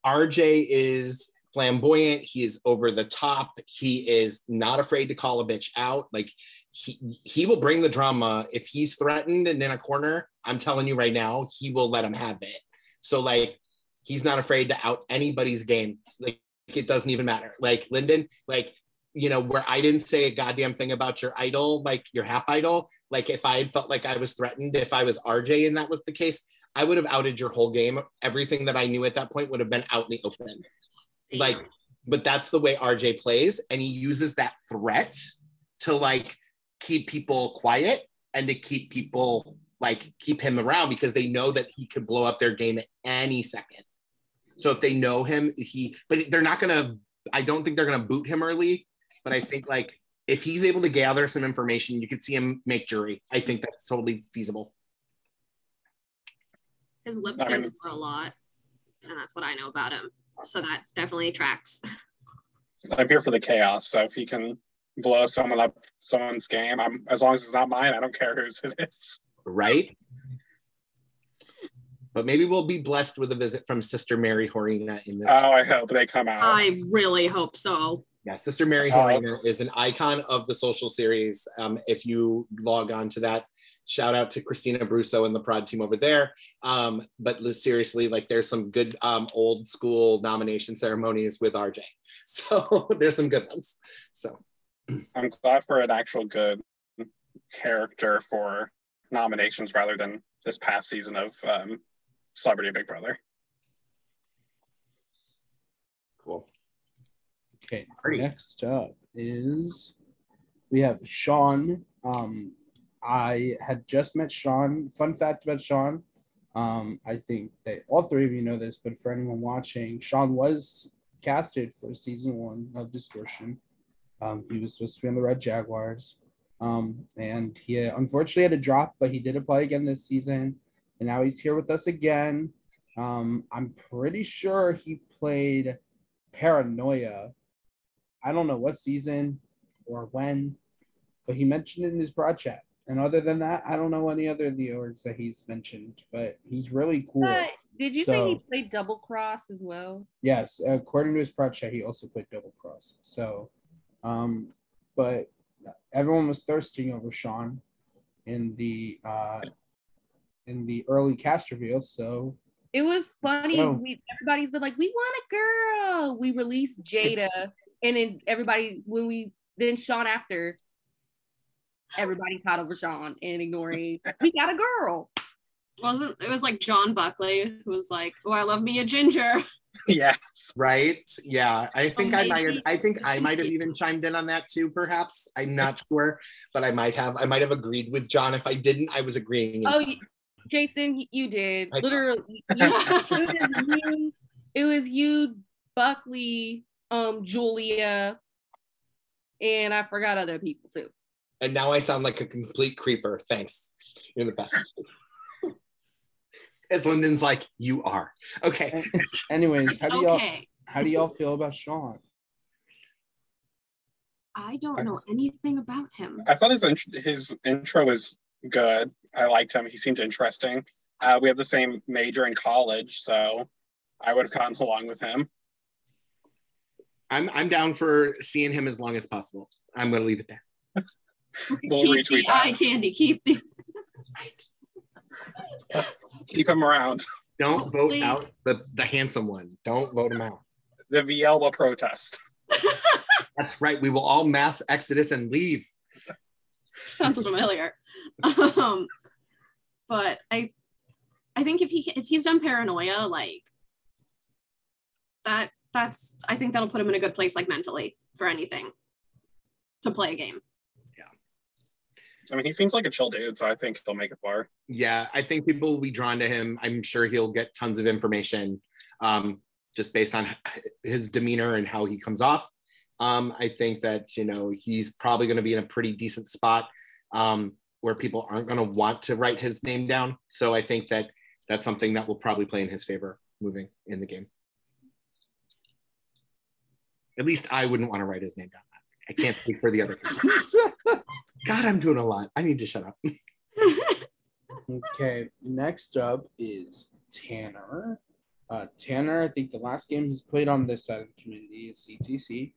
RJ is flamboyant, he is over the top, he is not afraid to call a bitch out. Like he will bring the drama. If he's threatened and in a corner, I'm telling you right now, he will let him have it. So like he's not afraid to out anybody's game. Like it doesn't even matter. Like Linden, like, where I didn't say a goddamn thing about your idol, like your half idol, like if I had felt like I was threatened, if I was RJ and that was the case, I would have outed your whole game. Everything that I knew at that point would have been out in the open. Like, but that's the way RJ plays, and he uses that threat to like keep people quiet and to keep people like keep him around because they know that he could blow up their game at any second. So if they know him, but they're not gonna, I don't think they're gonna boot him early, but I think like if he's able to gather some information, you could see him make jury. I think that's totally feasible. His lip syncs for a lot, and that's what I know about him. So that definitely tracks. I'm here for the chaos, so if he can blow someone's game, as long as it's not mine, I don't care whose it is. Right? But maybe we'll be blessed with a visit from Sister Mary Horina in this. Oh, I hope they come out. I really hope so. Yeah, Sister Mary Horina is an icon of the social series. If you log on to that, shout out to Christina Brusso and the prod team over there. But seriously, like there's some good old school nomination ceremonies with RJ. So there's some good ones. So I'm glad for an actual good character for nominations rather than this past season of Celebrity Big Brother. Cool. Okay, next up is we have Sean. I had just met Sean. Fun fact about Sean, I think that all three of you know this, but for anyone watching, Sean was casted for season 1 of Distortion. He was supposed to be on the Red Jaguars, and he unfortunately had to drop, but he did apply again this season, and now he's here with us again. I'm pretty sure he played Paranoia. I don't know what season or when, but he mentioned it in his broad chat. And other than that, I don't know any other of the orgs that he's mentioned, but he's really cool. Did you say he played double cross as well? Yes, according to his prod chat, he also played double cross. So, but everyone was thirsting over Sean in the early cast reveal. So it was funny. Everybody's been like, "We want a girl." We released Jada, and then then Sean after. Everybody caught over Sean and ignoring. We got a girl. It was like John Buckley who was like, "Oh, I love me a ginger." Yes. Right. Yeah. I think I might have even chimed in on that too, perhaps. I'm not sure, but I might have agreed with John. If I didn't, I was agreeing. Jason, you did. Literally, it was you, Buckley, Julia, and I forgot other people too. And now I sound like a complete creeper. Thanks. You're the best. As Linden's like, you are. Okay. Anyways, how do y'all feel about Sean? I don't know anything about him. I thought his intro was good. I liked him. He seemed interesting. We have the same major in college, so I would have gotten along with him. I'm down for seeing him as long as possible. I'm going to leave it there. We'll keep the eye candy. Keep the keep him around. Don't vote out the handsome one. Don't vote him out. The VL will protest. That's right. We will all mass exodus and leave. Sounds familiar. But I think if he's done Paranoia, like that's I think that'll put him in a good place, like mentally, for anything to play a game. I mean, he seems like a chill dude, so I think he'll make it far. Yeah, I think people will be drawn to him. I'm sure he'll get tons of information just based on his demeanor and how he comes off. I think that, he's probably going to be in a pretty decent spot where people aren't going to want to write his name down. So I think that that's something that will probably play in his favor moving in the game. At least I wouldn't want to write his name down. I can't speak for the other people. God, I'm doing a lot. I need to shut up. Okay, next up is Tanner. Tanner, I think the last game he's played on this side of the community is CTC.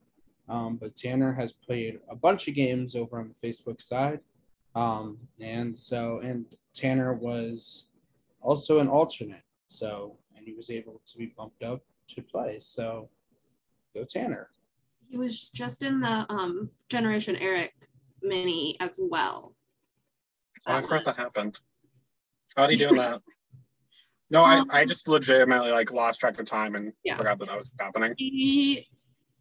But Tanner has played a bunch of games over on the Facebook side. And Tanner was also an alternate. And he was able to be bumped up to play. So go Tanner. He was just in the Generation Eric mini as well. I forgot that happened. How are you doing that? No, I just legitimately lost track of time and forgot that was happening. He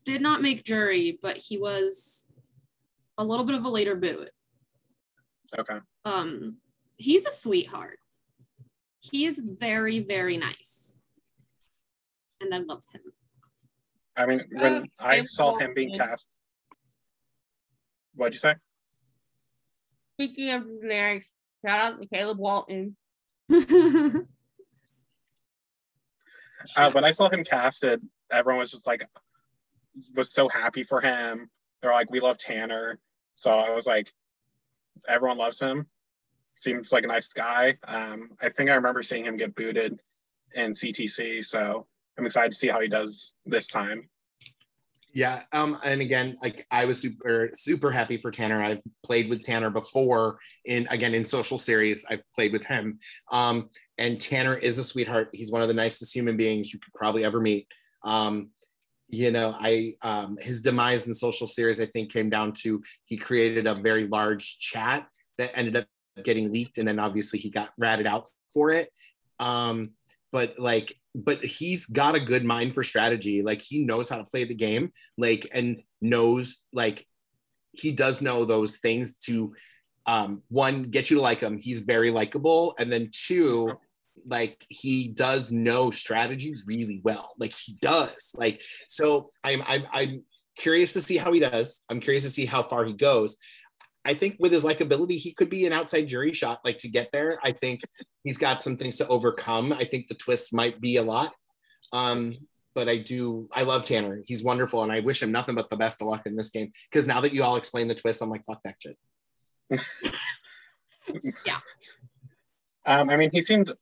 did not make jury, but he was a little bit of a later boot. Okay. He's a sweetheart. He is very, very nice. And I love him. I mean, when I saw him being cast, what'd you say? Speaking of generic, shout out to Caleb Walton. When I saw him casted, everyone was just was so happy for him. They're like, we love Tanner. So I was like, everyone loves him. Seems like a nice guy. I think I remember seeing him get booted in CTC. So I'm excited to see how he does this time. Yeah. And again, I was super happy for Tanner. I've played with Tanner before in social series. I've played with him. And Tanner is a sweetheart. He's one of the nicest human beings you could probably ever meet. His demise in social series, I think, came down to he created a very large chat that ended up getting leaked, and then obviously he got ratted out for it. But he's got a good mind for strategy. He knows how to play the game, and knows, he does know those things to, one, get you to like him. He's very likable. And then two, he does know strategy really well. He does. So I'm curious to see how he does. I'm curious to see how far he goes. I think with his likability, he could be an outside jury shot, to get there. I think he's got some things to overcome. I think the twists might be a lot. But I love Tanner. He's wonderful. And I wish him nothing but the best of luck in this game. Because now that you all explain the twist, I'm like, fuck that shit. Yeah. I mean, he seemed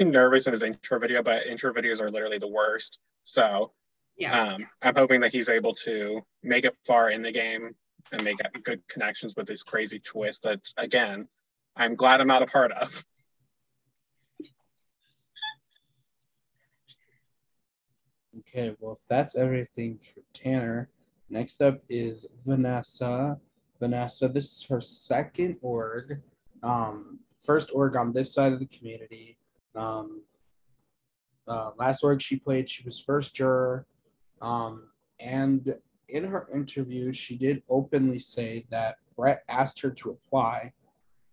nervous in his intro video, but intro videos are literally the worst. So Yeah. I'm hoping that he's able to make it far in the game and make good connections with this crazy twist that, again, I'm glad I'm not a part of. Okay, well, if that's everything for Tanner, next up is Vanessa. Vanessa, this is her second org. First org on this side of the community. Last org she played, she was first juror. And in her interview, she did openly say that Brett asked her to apply.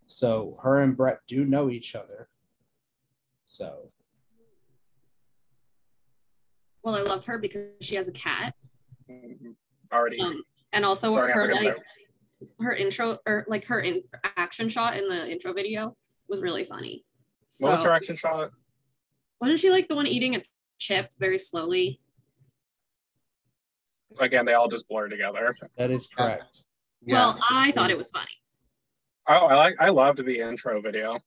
So her and Brett do know each other. So. Well, I love her because she has a cat. Already. And also Sorry, her intro, or like her action shot in the intro video was really funny. What was her action shot? Wasn't she like the one eating a chip very slowly? Again, they all just blur together. That is correct. Well, I thought it was funny. Oh, I loved the intro video.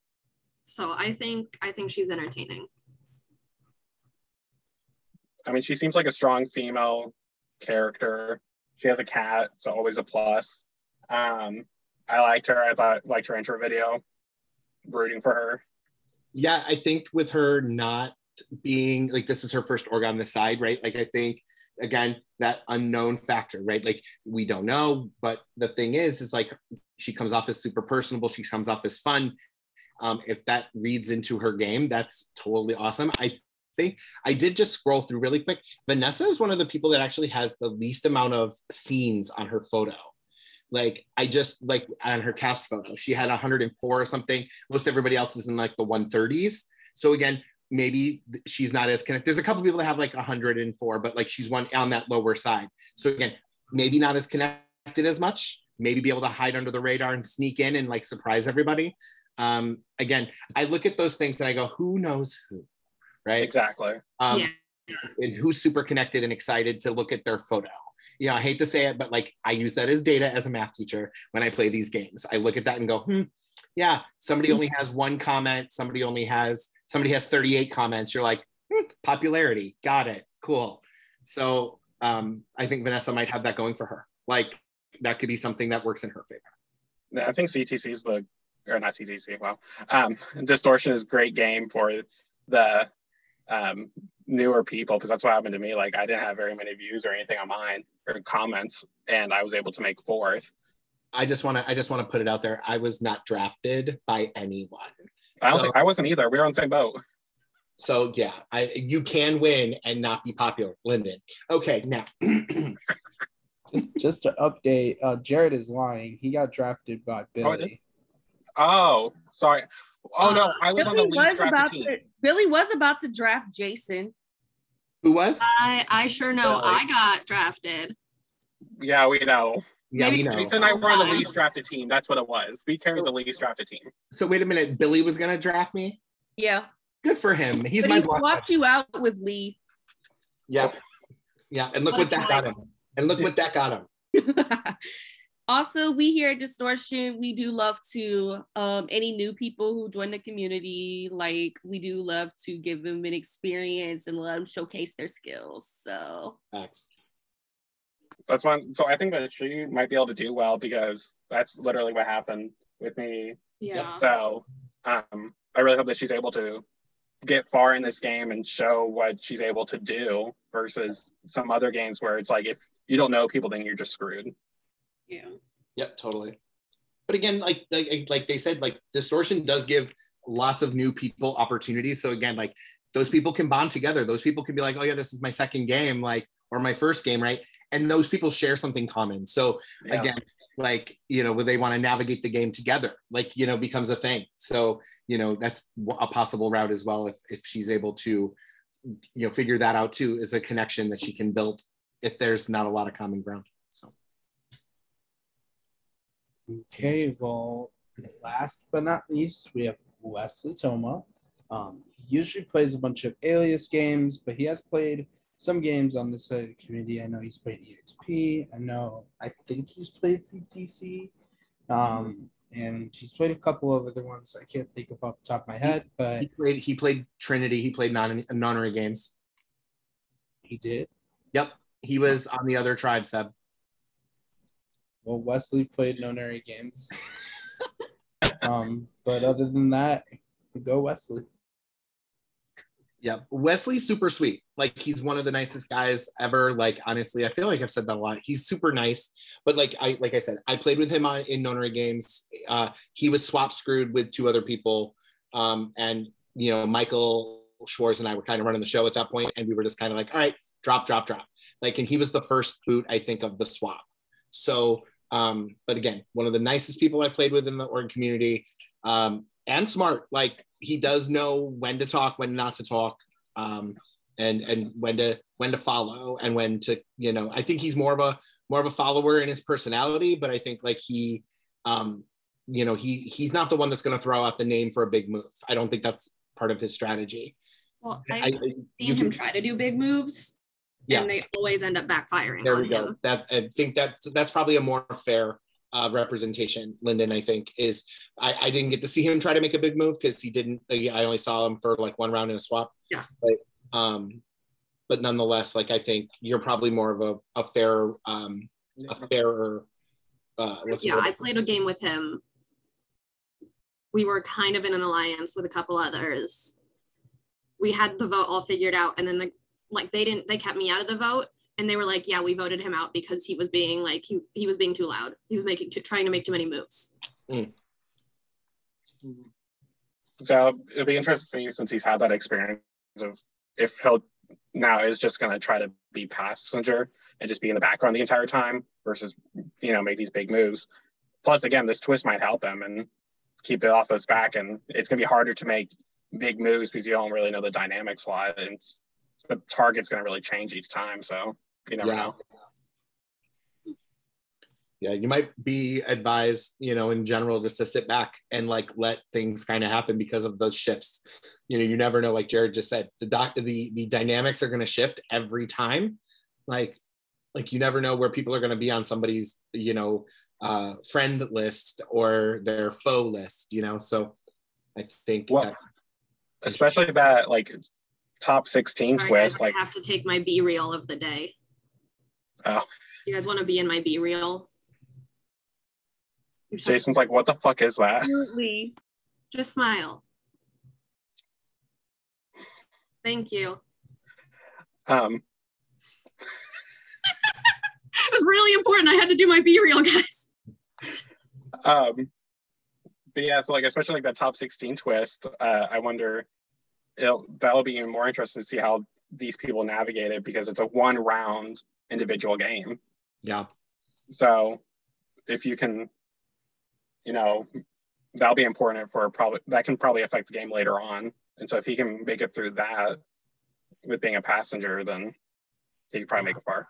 So I think she's entertaining. I mean, she seems like a strong female character. She has a cat, so always a plus. I liked her. I liked her intro video. Rooting for her. Yeah, I think with her not being like, this is her first org on the side, right? Like, I think, again, that unknown factor, right? Like, we don't know, but the thing is like, she comes off as super personable. She comes off as fun. If that reads into her game, that's totally awesome. I think I did just scroll through really quick. Vanessa is one of the people that actually has the least amount of scenes on her photo. Like, I just like on her cast photo, she had 104 or something. Most everybody else is in like the 130s. So again, maybe she's not as connected. There's a couple people that have like 104, but like she's one on that lower side. So again, maybe not as connected as much, maybe be able to hide under the radar and sneak in and like surprise everybody. Again, I look at those things and I go, who knows who, right? Exactly. And who's super connected and excited to look at their photo. You know, I hate to say it, but like I use that as data as a math teacher when I play these games. I look at that and go, yeah, somebody only has one comment. Somebody has 38 comments. You're like, popularity. Got it. Cool. So I think Vanessa might have that going for her. Like, that could be something that works in her favor. Yeah, I think CTC's or not CTC, well, Distortion is a great game for the newer people, because that's what happened to me. Like, I didn't have very many views or anything on mine or comments, and I was able to make fourth. I just want to put it out there. I was not drafted by anyone. I wasn't either. We were on the same boat. So yeah, you can win and not be popular, Linden. Okay, now. just to update, Jared is lying. He got drafted by Billy. Oh, sorry. Oh no, I was on the least drafted team. Billy was about to draft Jason. Who was? I sure know. I got drafted. Yeah, we know. Yeah, we know. Jason and I were on the least drafted team. That's what it was. We carried the least drafted team. So wait a minute, Billy was gonna draft me? Yeah. Good for him. He's but my he block. Swapped you out with Lee. Yep. Yeah, and look what that got him. And look what that got him. Also, we here at Distortion, we do love to any new people who join the community, like we do love to give them an experience and let them showcase their skills. So thanks. That's one. So I think that she might be able to do well, because that's literally what happened with me. Yeah. So I really hope that she's able to get far in this game and show what she's able to do, versus some other games where it's like, if you don't know people, then you're just screwed. Yeah. Yep, totally. But again, like they said, like Distortion does give lots of new people opportunities. So again, like those people can bond together. Those people can be like, oh yeah, this is my second game, like, or my first game, right? And those people share something common. So again, like, you know, when they want to navigate the game together, like, you know, becomes a thing. So, you know, that's a possible route as well. If she's able to, you know, figure that out too, is a connection that she can build if there's not a lot of common ground. So. Okay, well, last but not least, we have Wesley Toma. He usually plays a bunch of Alias games, but he has played some games on this side of the community. I know he's played EXP. I think he's played CTC. And he's played a couple of other ones I can't think of off the top of my head, but he played Trinity. He played non-honorary games. he did. Yep, he was on the other tribe, Seb. Well, Wesley played non-honorary games. But other than that, go Wesley. Yeah, Wesley's super sweet. Like, he's one of the nicest guys ever. Like, honestly, I feel like I've said that a lot. He's super nice. But like I said, I played with him in non-honorary games. He was swap screwed with 2 other people. And Michael Schwartz and I were kind of running the show at that point, and we were just kind of like, all right, drop. Like, and he was the first boot, I think, of the swap. So, but again, one of the nicest people I've played with in the org community. And smart. Like, he does know when to talk, when not to talk, and when to follow, and when to, I think he's more of a follower in his personality, but I think like he's not the one that's going to throw out the name for a big move. I don't think that's part of his strategy. Well, I've seen him try to do big moves, and they always end up backfiring. There we go. I think that's probably a more fair representation. Linden, I think, is I didn't get to see him try to make a big move because he didn't. I only saw him for like 1 round in a swap. Yeah. But nonetheless, like, I think you're probably more of a fairer. I played a game with him. We were kind of in an alliance with a couple others. We had the vote all figured out, and then they kept me out of the vote. And they were like, yeah, we voted him out because he was being like, he was being too loud. He was trying to make too many moves. So it'll be interesting to see, since he's had that experience, of if he'll now is just going to try to be passenger and just be in the background the entire time versus, make these big moves. Plus, again, this twist might help him and keep it off his back. And it's going to be harder to make big moves because you don't really know the dynamics a lot. And the target's going to really change each time. So you never know. Yeah, you might be advised, in general, just to sit back and like let things kind of happen because of those shifts. You never know. Like Jared just said, the dynamics are going to shift every time. Like you never know where people are going to be on somebody's friend list or their foe list. So I think especially that like top 16 twist. I have to take my B reel of the day. Oh, you guys want to be in my B reel? Jason's like, what the fuck is that? Absolutely. Just smile. Thank you. It was really important. I had to do my B reel, guys. But yeah, so like, especially like that top 16 twist, I wonder, that'll be even more interesting to see how these people navigate it, because it's a 1 round individual game. Yeah. So if you can, that'll be important that can probably affect the game later on. And so if he can make it through that with being a passenger, then he could probably make it far.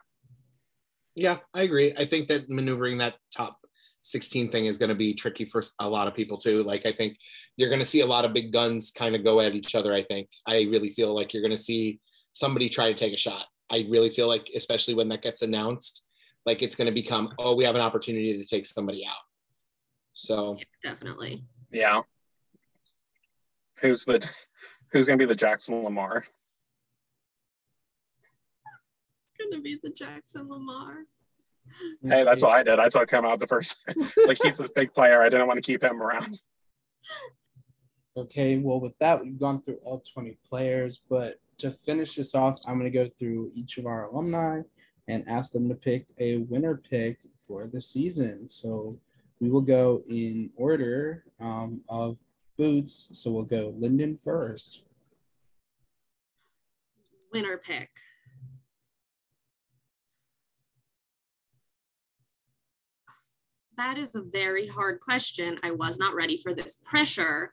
Yeah, I agree. I think that maneuvering that top 16 thing is going to be tricky for a lot of people too. Like, I think you're going to see a lot of big guns kind of go at each other. I really feel like you're going to see somebody try to take a shot. I really feel like, especially when that gets announced, like it's going to become, oh, we have an opportunity to take somebody out. So yeah, definitely. Yeah. Who's going to be the Jackson Lamar? Going to be the Jackson Lamar. Hey, that's what I did. I took him out the first. Like, he's this big player. I didn't want to keep him around. Okay, well, with that, we've gone through all 20 players, but to finish this off, I'm going to go through each of our alumni and ask them to pick a winner pick for the season. So we will go in order of boots. So we'll go Linden first. Winner pick. That is a very hard question. I was not ready for this pressure.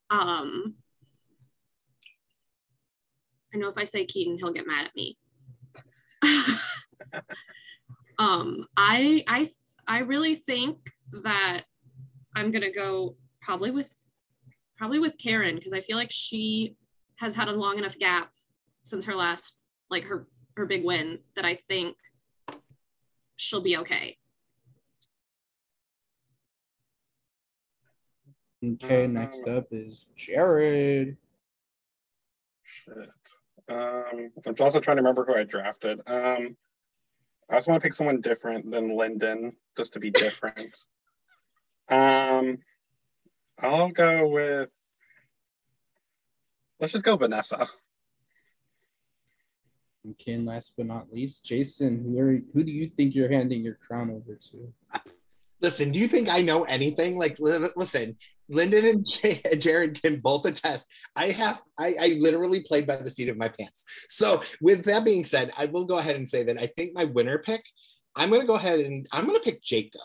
I know if I say Keaton, he'll get mad at me. I really think that I'm gonna go probably with Karen, because I feel like she has had a long enough gap since her last, like her big win, that I think she'll be okay. Okay, next up is Jared. Shit. I'm also trying to remember who I drafted. I also want to pick someone different than Linden, just to be different. I'll go with. Let's just go Vanessa. Okay, and last but not least, Jason. Who do you think you're handing your crown over to? Listen, do you think I know anything? Like, listen, Lyndon and Jared can both attest. I literally played by the seat of my pants. So with that being said, I will go ahead and say that I think my winner pick, I'm going to go ahead and I'm going to pick Jacob.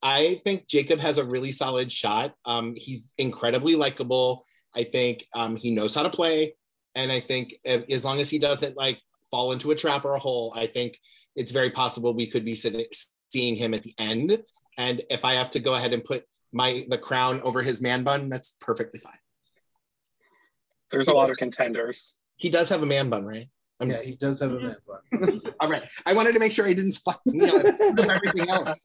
I think Jacob has a really solid shot. He's incredibly likable. I think he knows how to play. And I think as long as he doesn't like fall into a trap or a hole, I think it's very possible we could be seeing him at the end. And if I have to go ahead and put the crown over his man bun, that's perfectly fine. There's a lot of contenders. He does have a man bun, right? He does have a man bun. All right. I wanted to make sure he didn't fuck me up everything else.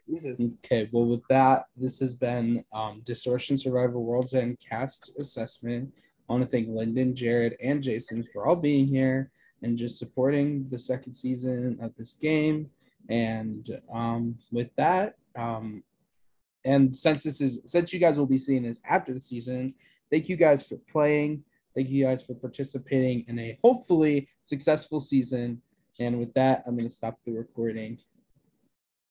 Jesus. Okay, well, with that, this has been Distortion Survivor World's End cast assessment. I want to thank Linden, Jared, and Jason for all being here and just supporting the second season of this game. And with that, and since you guys will be seeing this after the season, thank you guys for playing. Thank you guys for participating in a hopefully successful season. And with that, I'm going to stop the recording.